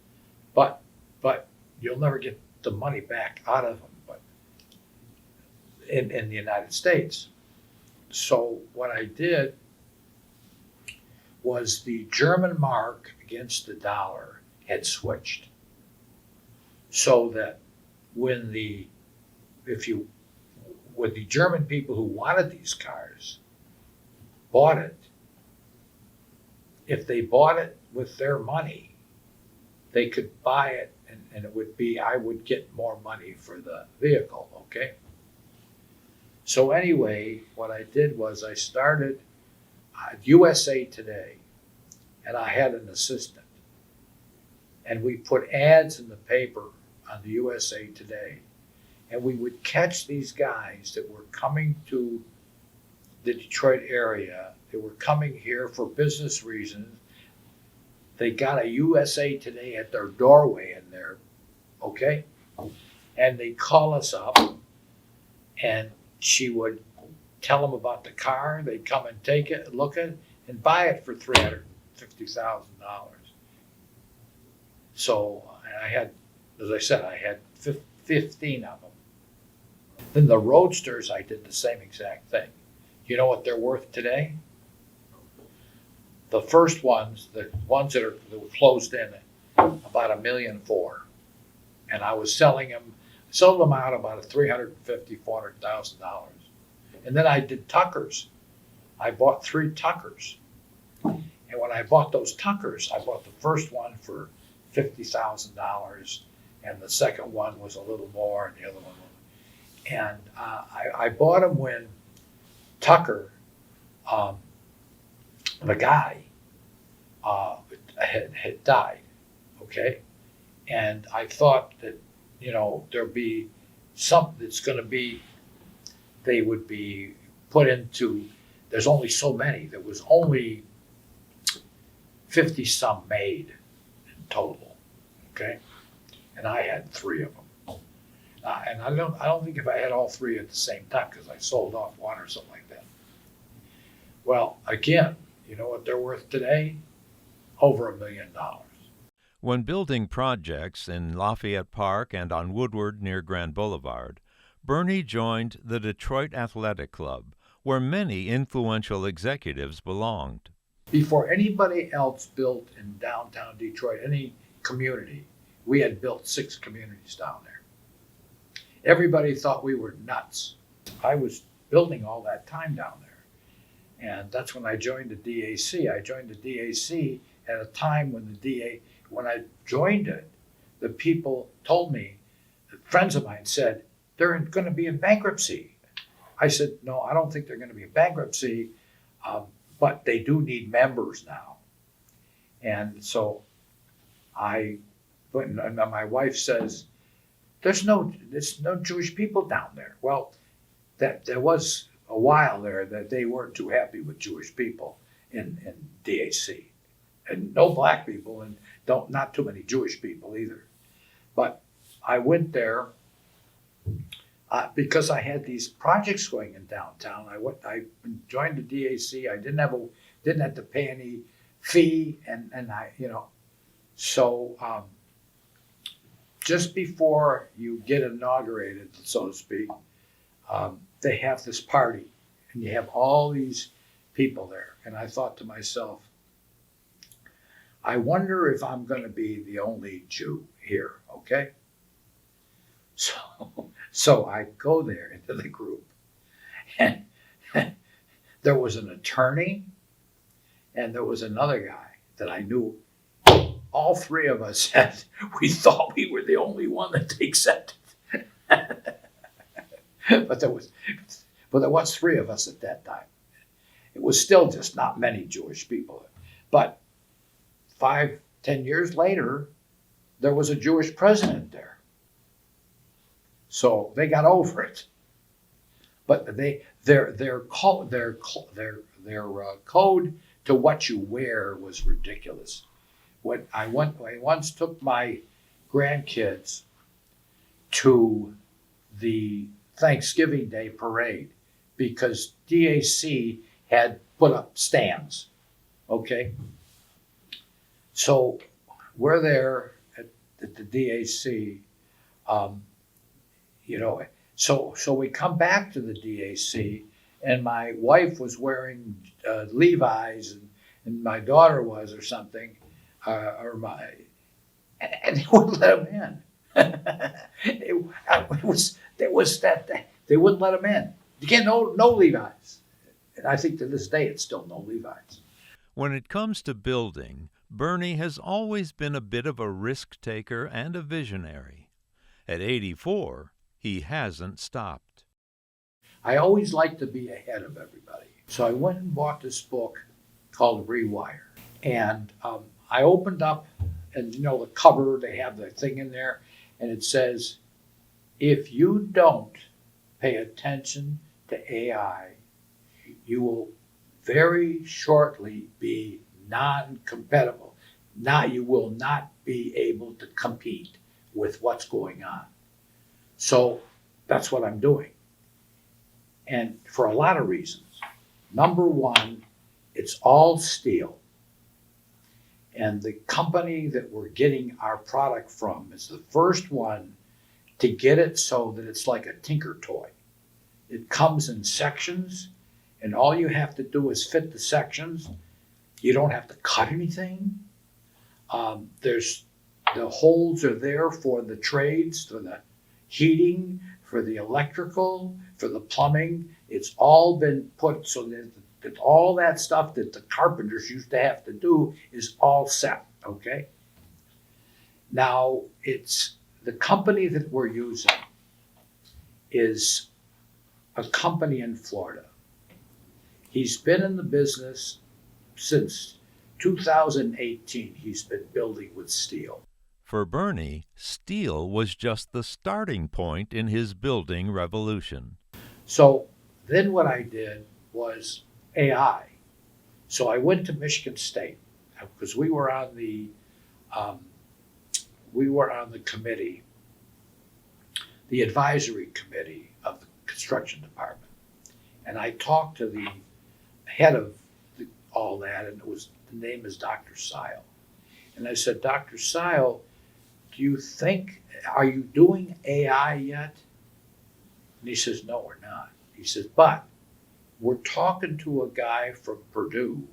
but you'll never get the money back out of them, but in the United States. So what I did was the German mark against the dollar had switched. So that when the German people who wanted these cars bought it, if they bought it with their money, they could buy it and it would be, I would get more money for the vehicle, okay? So anyway, what I did was I started USA Today, and I had an assistant. And we put ads in the paper on the USA Today, and we would catch these guys that were coming to the Detroit area. They were coming here for business reasons. They got a USA Today at their doorway in there, okay? And they call us up, and she would tell them about the car. They'd come and take it, look at it, and buy it for $350,000. So I had, as I said, I had 15 of them. Then the Roadsters, I did the same exact thing. You know what they're worth today? The first ones, the ones that were closed in, about $1.4 million. And I was sold them out about $350,000, $400,000. And then I did Tuckers. I bought 3 Tuckers. And when I bought those Tuckers, I bought the first one for $50,000, and the second one was a little more, and the other one. And I bought them when Tucker, the guy, had died. Okay, and I thought that there'd be something that's going to be they would be put into, there's only so many. There was only 50 some made in total, okay? And I had 3 of them. And I don't think if I had all 3 at the same time, because I sold off one or something like that. Well, again, you know what they're worth today? Over $1 million. When building projects in Lafayette Park and on Woodward near Grand Boulevard, Bernie joined the Detroit Athletic Club, where many influential executives belonged. Before anybody else built in downtown Detroit, any community, we had built 6 communities down there. Everybody thought we were nuts. I was building all that time down there. And that's when I joined the DAC. I joined the DAC at a time when when I joined it, the people told me, friends of mine said, they're going to be in bankruptcy. I said, no, I don't think they're going to be in bankruptcy, but they do need members now. And so and my wife says, there's no Jewish people down there. Well, there was a while there that they weren't too happy with Jewish people in DAC, and no black people, and not too many Jewish people either. But I went there because I had these projects going in downtown. I joined the DAC. I didn't have to pay any fee, and so. Just before you get inaugurated, so to speak, they have this party, and you have all these people there. And I thought to myself, I wonder if I'm going to be the only Jew here, okay? So I go there into the group, and there was an attorney, and there was another guy that I knew. All 3 of us we thought we were the only one that they accepted. but there was 3 of us at that time. It was still just not many Jewish people. But 5-10 years later, there was a Jewish president there. So they got over it. But their code to what you wear was ridiculous. I once took my grandkids to the Thanksgiving Day parade because DAC had put up stands, okay? So we're there at the DAC, so we come back to the DAC, and my wife was wearing Levi's, and my daughter was, or something. And they wouldn't let them in. They wouldn't let them in. You can't no Levi's. And I think to this day it's still no Levi's. When it comes to building, Bernie has always been a bit of a risk taker and a visionary. At 84, he hasn't stopped. I always like to be ahead of everybody. So I went and bought this book called Rewire. And I opened up, and the cover, they have the thing in there, and it says, if you don't pay attention to AI, you will very shortly be non-compatible. You will not be able to compete with what's going on. So that's what I'm doing. And for a lot of reasons. Number one, it's all steel. And the company that we're getting our product from is the first one to get it so that it's like a Tinker toy. It comes in sections, and all you have to do is fit the sections. You don't have to cut anything. The holes are there for the trades, for the heating, for the electrical, for the plumbing. It's all been put so that all that stuff that the carpenters used to have to do is all set, okay? Now, it's the company that we're using is a company in Florida. He's been in the business since 2018. He's been building with steel. For Bernie, steel was just the starting point in his building revolution. So then what I did was AI. So I went to Michigan State because um, we were on the committee, the advisory committee of the construction department. And I talked to the head of all that, and the name is Dr. Seil. And I said, Dr. Seil, are you doing AI yet? And he says, no, we're not. He says, but we're talking to a guy from Purdue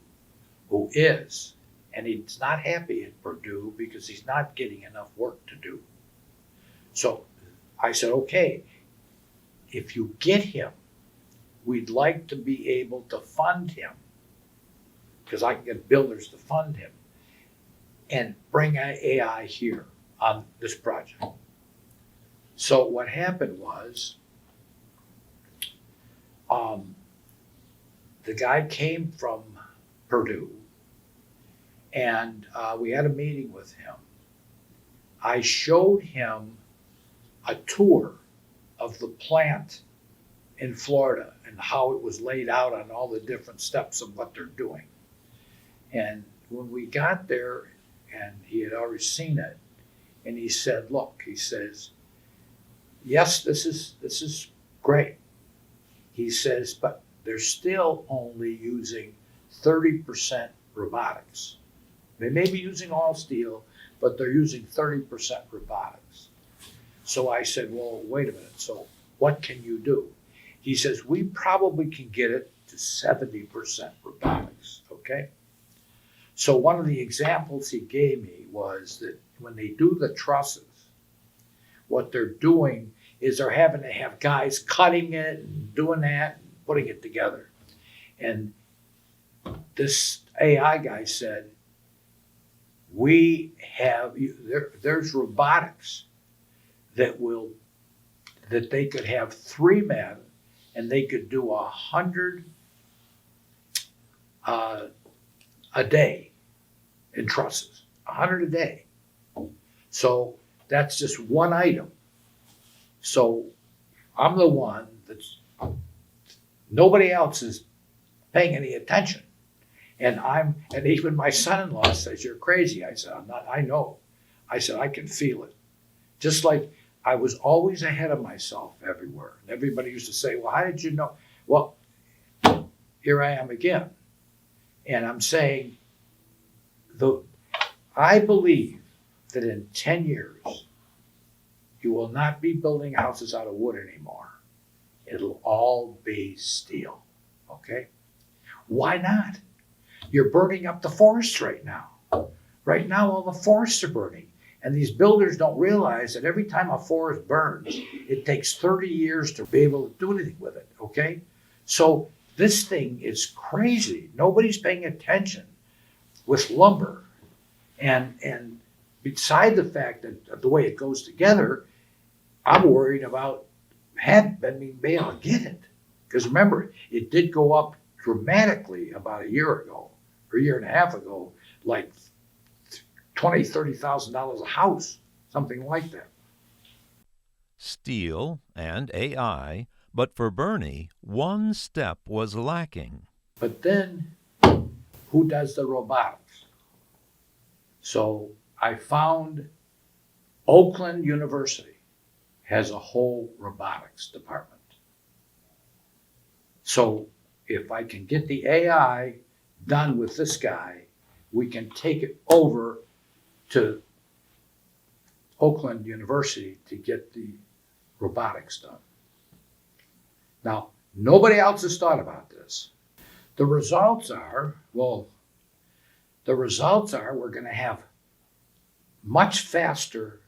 who is, and he's not happy at Purdue because he's not getting enough work to do. So I said, okay, if you get him, we'd like to be able to fund him, because I can get builders to fund him, and bring AI here on this project. So what happened was, the guy came from Purdue, and we had a meeting with him. I showed him a tour of the plant in Florida and how it was laid out on all the different steps of what they're doing. And when we got there, and he had already seen it, and he said, look, he says, yes, this is great. He says, but they're still only using 30% robotics. They may be using all steel, but they're using 30% robotics. So I said, well, wait a minute. So what can you do? He says, we probably can get it to 70% robotics, okay? So one of the examples he gave me was that when they do the trusses, what they're doing is they're having to have guys cutting it and doing that and putting it together. And this AI guy said, there's robotics that they could have 3 men and they could do 100 a day in trusses, 100 a day. So that's just one item. So I'm the one nobody else is paying any attention. And even my son-in-law says, you're crazy. I said, I'm not, I know. I said, I can feel it. Just like I was always ahead of myself everywhere. And everybody used to say, well, how did you know? Well, here I am again. And I'm saying, I believe that in 10 years, you will not be building houses out of wood anymore. It'll all be steel, okay? Why not? You're burning up the forests right now. Right now, all the forests are burning. And these builders don't realize that every time a forest burns, it takes 30 years to be able to do anything with it, okay? So this thing is crazy. Nobody's paying attention with lumber. And beside the fact that the way it goes together, I'm worried about being able to get it. Because remember, it did go up dramatically about a year ago, or a year and a half ago, like $20,000, $30,000 a house, something like that. Steel and AI, but for Bernie, one step was lacking. But then, who does the robotics? So I found Oakland University has a whole robotics department. So if I can get the AI done with this guy, we can take it over to Oakland University to get the robotics done. Now, nobody else has thought about this. The results are we're going to have much faster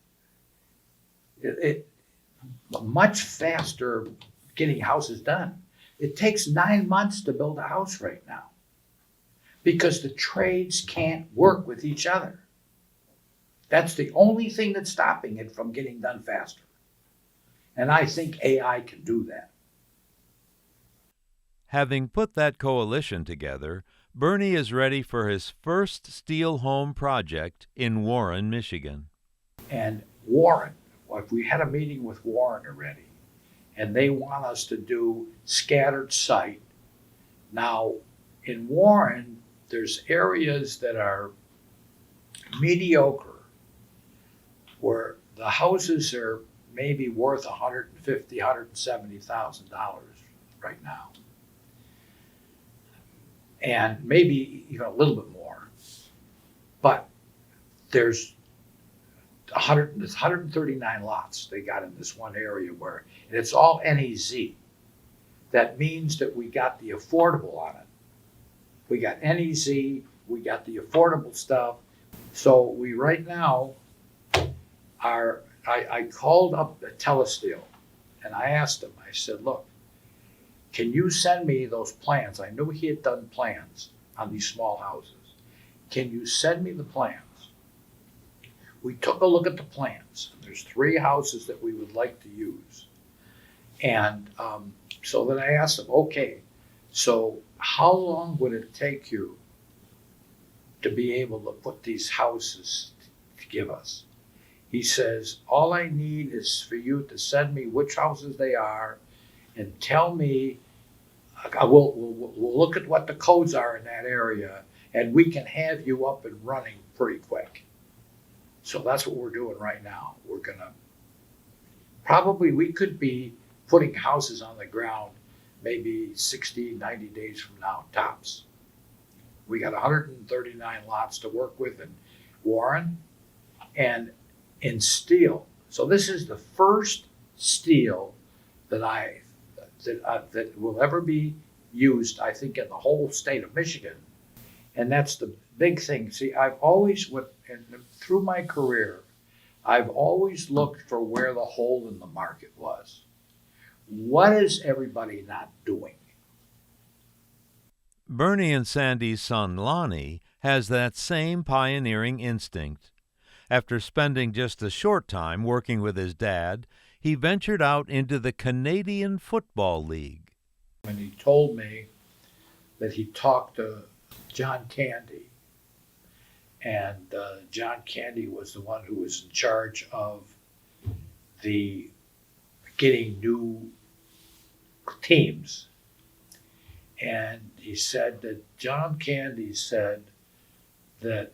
getting houses done. It takes 9 months to build a house right now because the trades can't work with each other. That's the only thing that's stopping it from getting done faster. And I think AI can do that. Having put that coalition together, Bernie is ready for his first steel home project in Warren, Michigan. And Warren, we had a meeting with Warren already, and they want us to do scattered site. Now, in Warren, there's areas that are mediocre, where the houses are maybe worth $150,000, $170,000 right now, and maybe even a little bit more. But there's 139 lots they got in this one area where, and it's all NEZ. That means that we got the affordable on it. We got NEZ, we got the affordable stuff. So we right now are, I called up Telesteel and I asked him, I said, look, can you send me those plans? I knew he had done plans on these small houses. Can you send me the plans? We took a look at the plans. There's 3 houses that we would like to use. And so then I asked him, okay, so how long would it take you to be able to put these houses to give us? He says, all I need is for you to send me which houses they are and tell me, we'll look at what the codes are in that area and we can have you up and running pretty quick. So that's what we're doing right now. We're gonna, probably we could be putting houses on the ground maybe 60, 90 days from now, tops. We got 139 lots to work with in Warren and in steel. So this is the first steel that will ever be used, I think, in the whole state of Michigan. And that's the big thing. See, I've always, through my career, I've always looked for where the hole in the market was. What is everybody not doing? Bernie and Sandy's son Lonnie has that same pioneering instinct. After spending just a short time working with his dad, he ventured out into the Canadian Football League. And he told me that he talked to John Candy. And John Candy was the one who was in charge of the getting new teams. And he said that John Candy said that,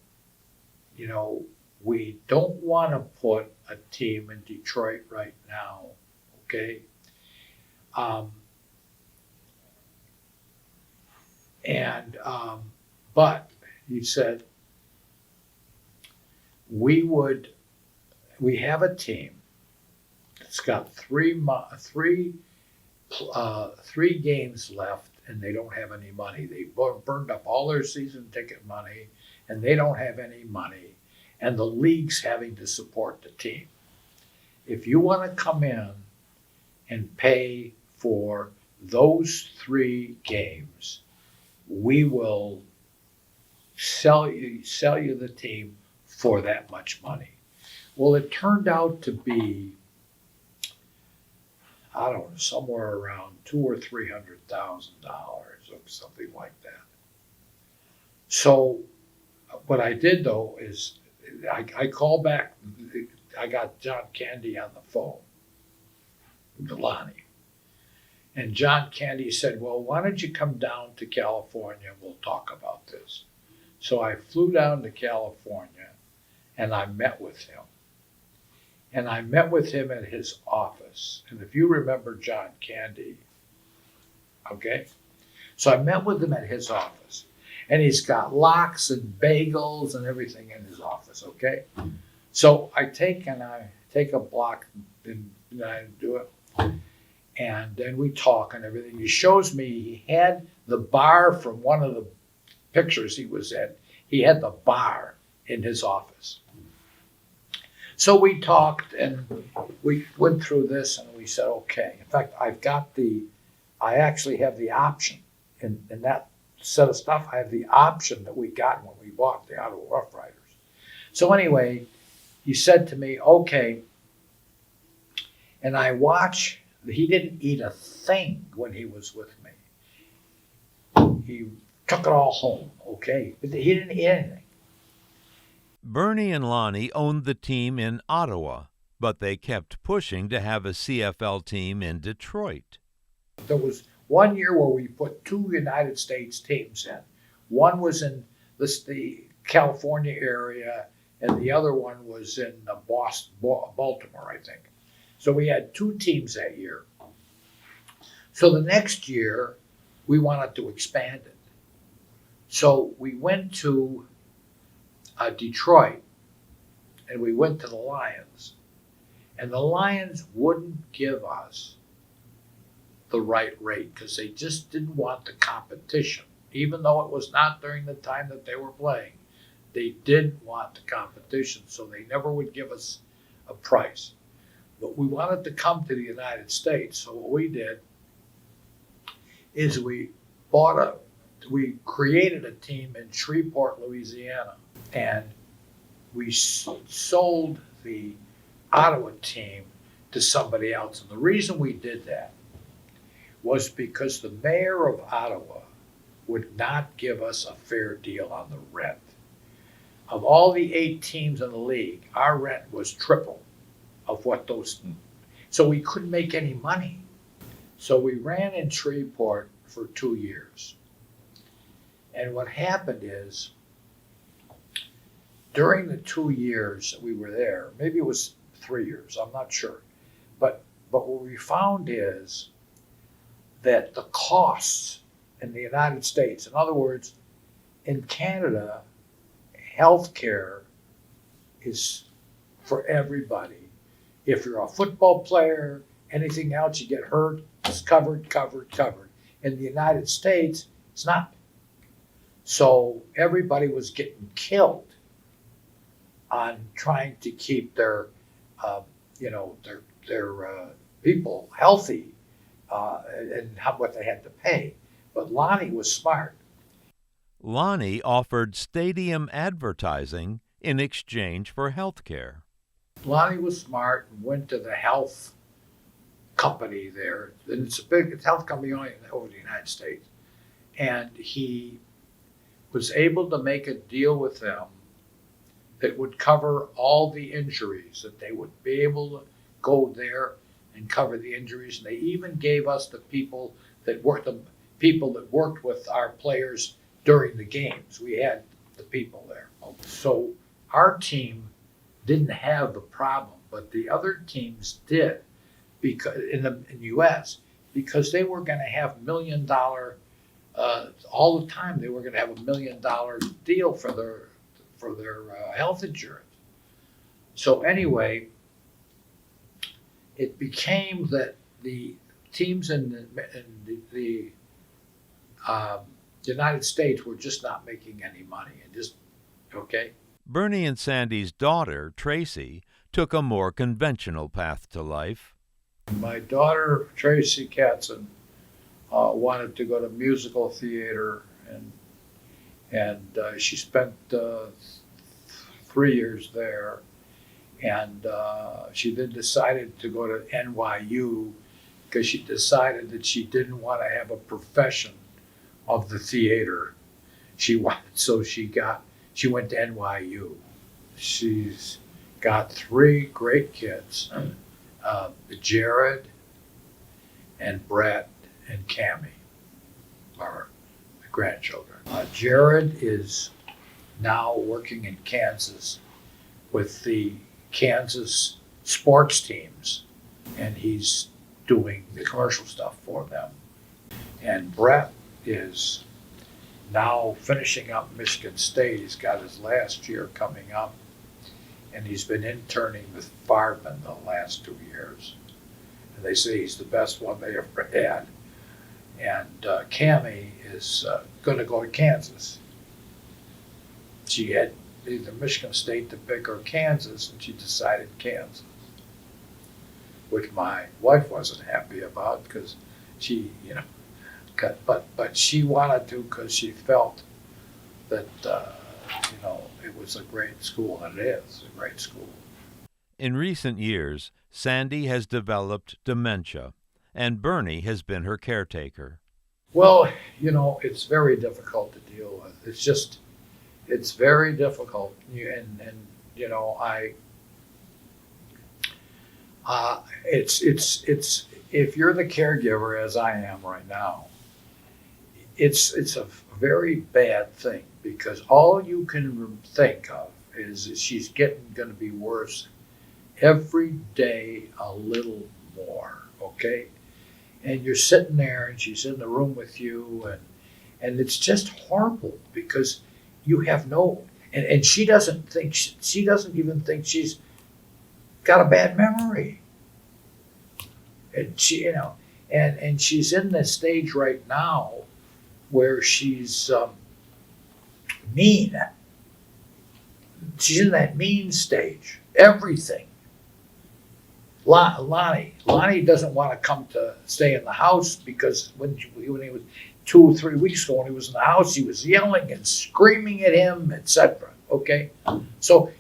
you know, we don't want to put a team in Detroit right now, okay? But he said, we have a team that's got three games left and they don't have any money. They burned up all their season ticket money and they don't have any money. And the league's having to support the team. If you want to come in and pay for those 3 games, we will sell you the team for that much money. Well, it turned out to be, I don't know, somewhere around $200,000 or $300,000 or something like that. So what I did though is I called back. I got John Candy on the phone, Lonnie. And John Candy said, well, why don't you come down to California and we'll talk about this. So I flew down to California and I met with him. And I met with him at his office. And if you remember John Candy, okay? So I met with him at his office. And he's got lox and bagels and everything in his office, okay? So I take a block and I do it. And then we talk and everything. He shows me he had the bar from one of the pictures he was in. He had the bar in his office. So we talked and we went through this and we said, okay. In fact, I actually have the option in that set of stuff. I have the option that we got when we bought the Ottawa Rough Riders. So anyway, he said to me, okay. And I watch, he didn't eat a thing when he was with me. He took it all home, okay? But he didn't eat anything. Bernie and Lonnie owned the team in Ottawa. But they kept pushing to have a CFL team in Detroit. There was one year where we put two United States teams in. One was in the California area, and the other one was in Baltimore, I think. So we had two teams that year. So the next year, we wanted to expand it. So we went to Detroit, and we went to the Lions. And the Lions wouldn't give us the right rate because they just didn't want the competition. Even though it was not during the time that they were playing, they didn't want the competition, so they never would give us a price. But we wanted to come to the United States, so what we did is we created a team in Shreveport, Louisiana, and we sold the Ottawa team to somebody else. And the reason we did that was because the mayor of Ottawa would not give us a fair deal on the rent. Of all the 8 teams in the league, our rent was triple of what those, so we couldn't make any money. So we ran in Shreveport for 2 years. And what happened is, during the 2 years that we were there, maybe it was 3 years, I'm not sure. But what we found is that the costs in the United States, in other words, in Canada, healthcare is for everybody. If you're a football player, anything else, you get hurt, it's covered. In the United States, it's not. So everybody was getting killed on trying to keep their people healthy and what they had to pay. But Lonnie was smart. Lonnie offered stadium advertising in exchange for health care. Lonnie was smart and went to the health company there. And it's a health company only over the United States. And he was able to make a deal with them that would cover all the injuries, that they would be able to go there and cover the injuries. And they even gave us the people that worked with our players during the games. We had the people there. So our team didn't have the problem, but the other teams did, because in the U.S., because they were going to have $1 million all the time. They were going to have $1 million deal for their health insurance. So anyway, it became that the teams in the United States were just not making any money, okay. Bernie and Sandy's daughter, Tracy, took a more conventional path to life. My daughter, Tracy Katzen, wanted to go to musical theater, and she spent 3 years there. And she then decided to go to NYU because she decided that she didn't want to have a profession of the theater. She went to NYU. She's got 3 great kids, Jared and Brett and Cammie are the grandchildren. Jared is now working in Kansas with the Kansas sports teams, and he's doing the commercial stuff for them. And Brett is now finishing up Michigan State. He's got his last year coming up, and he's been interning with Fireman the last 2 years. And they say he's the best one they ever had. And Cammie is going to go to Kansas. She had either Michigan State to pick or Kansas, and she decided Kansas, which my wife wasn't happy about because she, but she wanted to because she felt that, it was a great school, and it is a great school. In recent years, Sandy has developed dementia, and Bernie has been her caretaker. Well, it's very difficult to deal with. It's very difficult. It's if you're the caregiver, as I am right now, it's a very bad thing because all you can think of is that she's getting going to be worse every day a little more. Okay, and you're sitting there and she's in the room with you, and it's just horrible because you have no, and she doesn't think she doesn't even think she's got a bad memory. And she, and she's in this stage right now where she's mean. She's in that mean stage. Everything. Lonnie doesn't want to come to stay in the house because when he was 2 or 3 weeks ago, when he was in the house, he was yelling and screaming at him, etc. Okay, so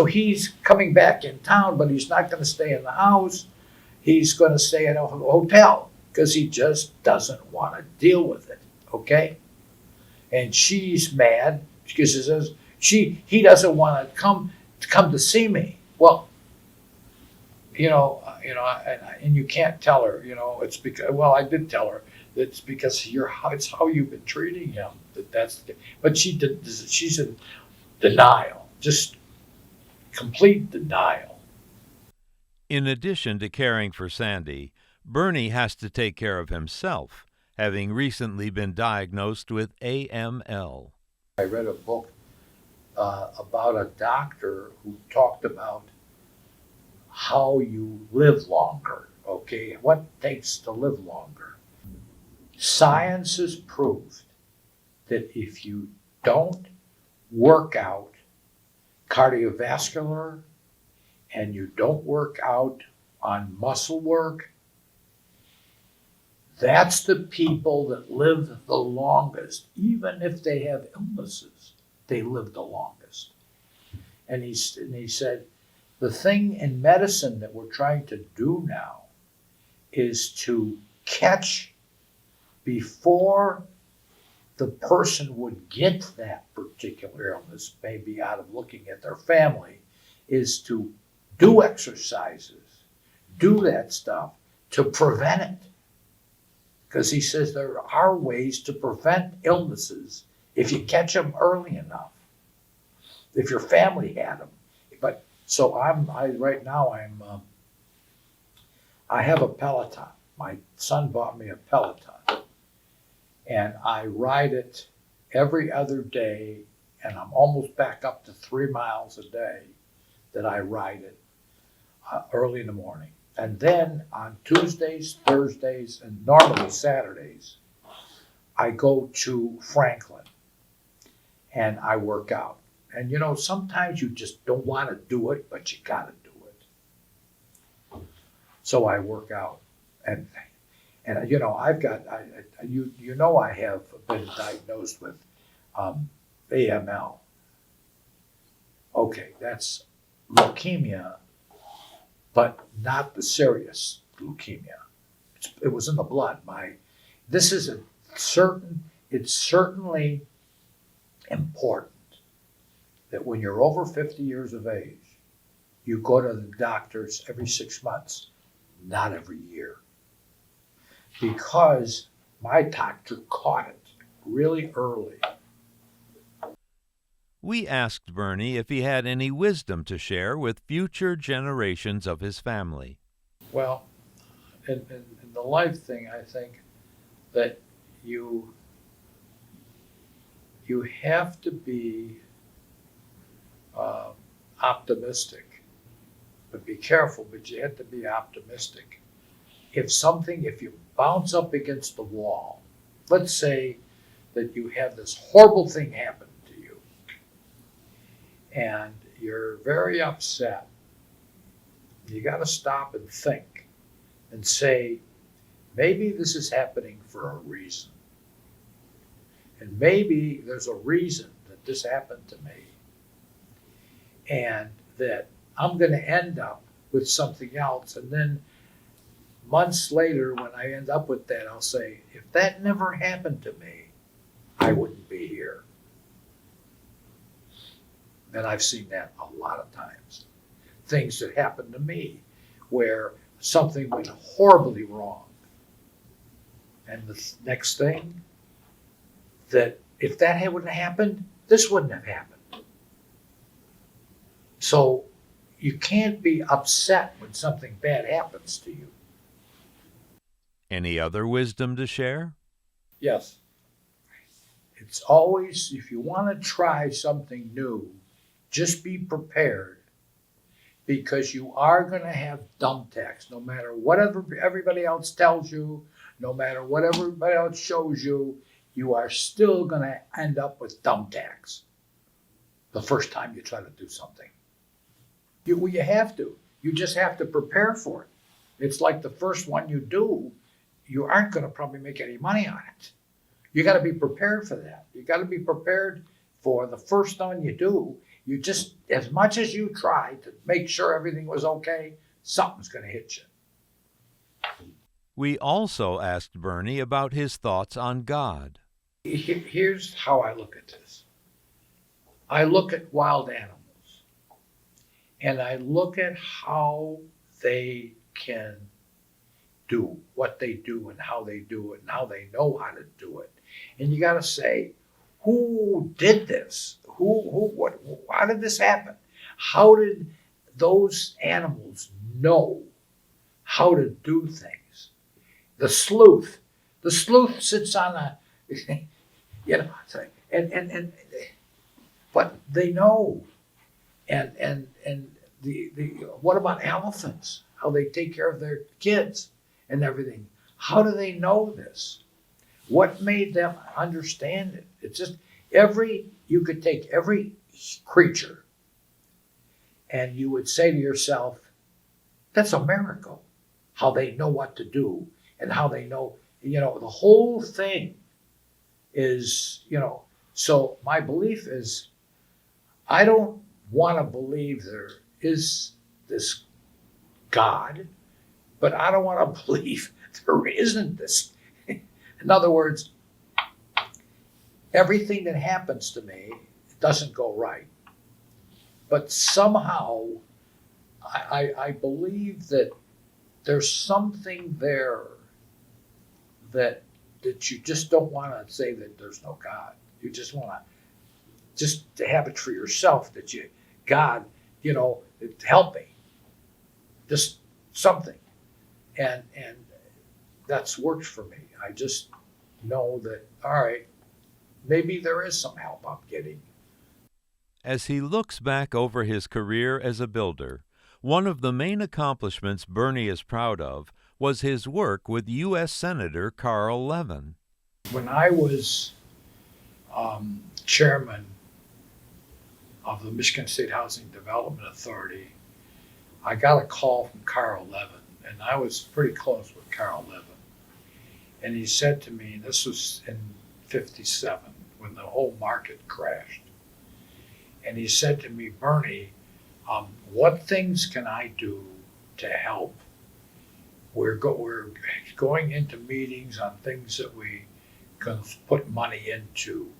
he's coming back in town, but he's not going to stay in the house. He's going to stay at a hotel because he just doesn't want to deal with it. Okay, and she's mad because she says he doesn't want to come to see me. Well, and you can't tell her. It's because I did tell her that it's because it's how you've been treating him. But she's in denial, just complete denial. In addition to caring for Sandy, Bernie has to take care of himself, having recently been diagnosed with AML. I read a book about a doctor who talked about how you live longer, okay? What it takes to live longer. Science has proved that if you don't work out cardiovascular and you don't work out on muscle work, that's the people that live the longest. Even if they have illnesses, they live the longest. And he said, the thing in medicine that we're trying to do now is to catch before the person would get that particular illness, maybe out of looking at their family, is to do exercises, do that stuff to prevent it. Because he says there are ways to prevent illnesses if you catch them early enough, if your family had them. But so right now I have a Peloton. My son bought me a Peloton, and I ride it every other day, and I'm almost back up to 3 miles a day that I ride it early in the morning. And then on Tuesdays, Thursdays, and normally Saturdays, I go to Franklin and I work out. And sometimes you just don't want to do it, but you got to do it. So I work out, and I've got I have been diagnosed with AML. Okay, that's leukemia, but not the serious leukemia. It was in the blood. It's certainly important that when you're over 50 years of age, you go to the doctors every 6 months, not every year. Because my doctor caught it really early. We asked Bernie if he had any wisdom to share with future generations of his family. Well, in the life thing, I think that you have to be optimistic, but be careful. But you have to be optimistic. If you bounce up against the wall, let's say that you have this horrible thing happen to you, and you're very upset, you got to stop and think and say, maybe this is happening for a reason. And maybe there's a reason that this happened to me. And that I'm going to end up with something else. And then months later, when I end up with that, I'll say, if that never happened to me, I wouldn't be here. And I've seen that a lot of times. Things that happened to me where something went horribly wrong. And the next thing, that if that wouldn't have happened, this wouldn't have happened. So you can't be upset when something bad happens to you. Any other wisdom to share? Yes. It's always, if you want to try something new, just be prepared, because you are going to have thumbtacks. No matter what everybody else tells you, no matter what everybody else shows you, you are still going to end up with thumbtacks the first time you try to do something. You have to. You just have to prepare for it. It's like the first one you do, you aren't going to probably make any money on it. You got to be prepared for that. You got to be prepared for the first one you do. You just, as much as you try to make sure everything was okay, something's going to hit you. We also asked Bernie about his thoughts on God. Here's how I look at this. I look at wild animals, and I look at how they can do what they do and how they do it and how they know how to do it. And you got to say, who did this? What? How did this happen? How did those animals know how to do things? The sleuth sits on a, and but they know. And the what about elephants? How they take care of their kids and everything? How do they know this? What made them understand it? It's just you could take every creature and you would say to yourself, that's a miracle, how they know what to do and how they know, the whole thing is, so my belief is, I don't want to believe there is this God, but I don't want to believe there isn't this. In other words, everything that happens to me doesn't go right. But somehow I believe that there's something there that you just don't want to say that there's no God. You just want to have it for yourself that God, help me. Just something. And that's worked for me. I just know that, all right, maybe there is some help I'm getting. As he looks back over his career as a builder, one of the main accomplishments Bernie is proud of was his work with U.S. Senator Carl Levin. When I was chairman of the Michigan State Housing Development Authority, I got a call from Carl Levin, and I was pretty close with Carl Levin. And he said to me, this was in '57 when the whole market crashed. And he said to me, Bernie, what things can I do to help? We're going into meetings on things that we can put money into.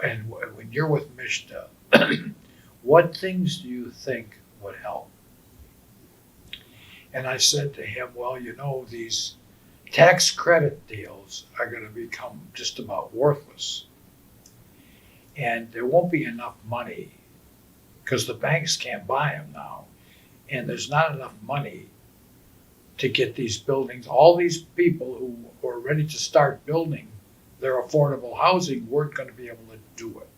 And when you're with MSHDA, what things do you think would help? And I said to him, well, these tax credit deals are going to become just about worthless. And there won't be enough money because the banks can't buy them now. And there's not enough money to get these buildings. All these people who were ready to start building their affordable housing weren't going to be able to do it.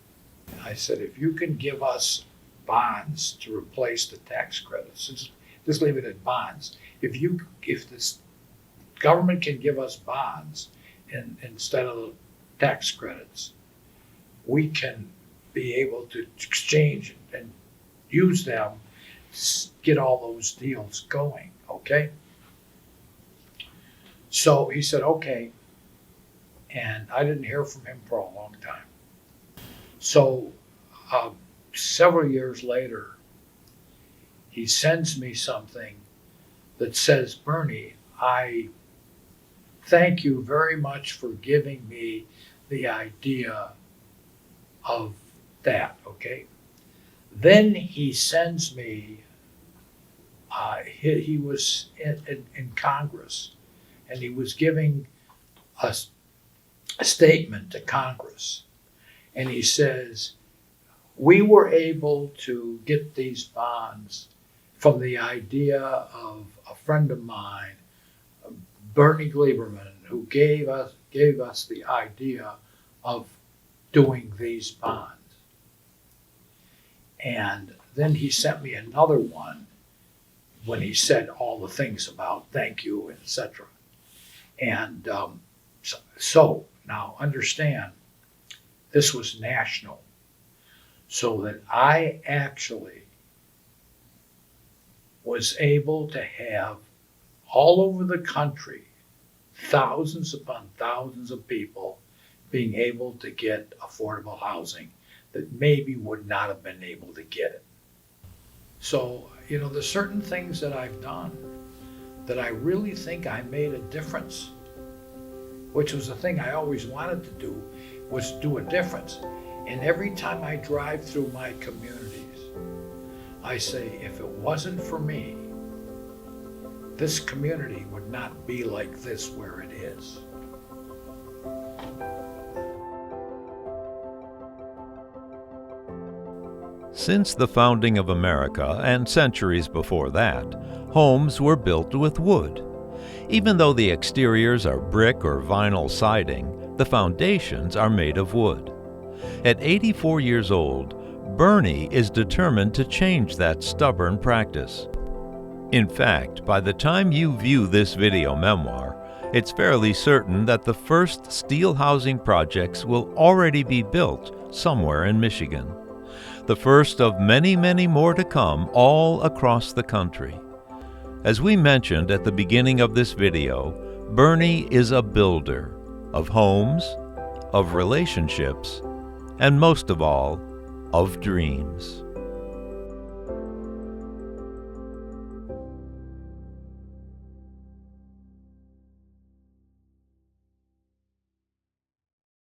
And I said, if you can give us bonds to replace the tax credits, just leave it at bonds. If this government can give us bonds instead of tax credits, we can be able to exchange and use them to get all those deals going, okay? So he said, okay. And I didn't hear from him for a long time. So several years later, he sends me something that says, Bernie, I thank you very much for giving me the idea of that, okay? Then he sends me he was in Congress, and he was giving a statement to Congress, and he says, we were able to get these bonds from the idea of a friend of mine, Bernie Glieberman, who gave us the idea of doing these bonds. And then he sent me another one when he said all the things about thank you, etc. And so now understand, this was national, so that I actually was able to have all over the country thousands upon thousands of people being able to get affordable housing that maybe would not have been able to get it. So, there's certain things that I've done that I really think I made a difference, which was the thing I always wanted to do, was do a difference. And every time I drive through my communities, I say, if it wasn't for me, this community would not be like this where it is. Since the founding of America, and centuries before that, homes were built with wood. Even though the exteriors are brick or vinyl siding, the foundations are made of wood. At 84 years old, Bernie is determined to change that stubborn practice. In fact, by the time you view this video memoir, it's fairly certain that the first steel housing projects will already be built somewhere in Michigan. The first of many, many more to come all across the country. As we mentioned at the beginning of this video, Bernie is a builder of homes, of relationships, and most of all, of dreams.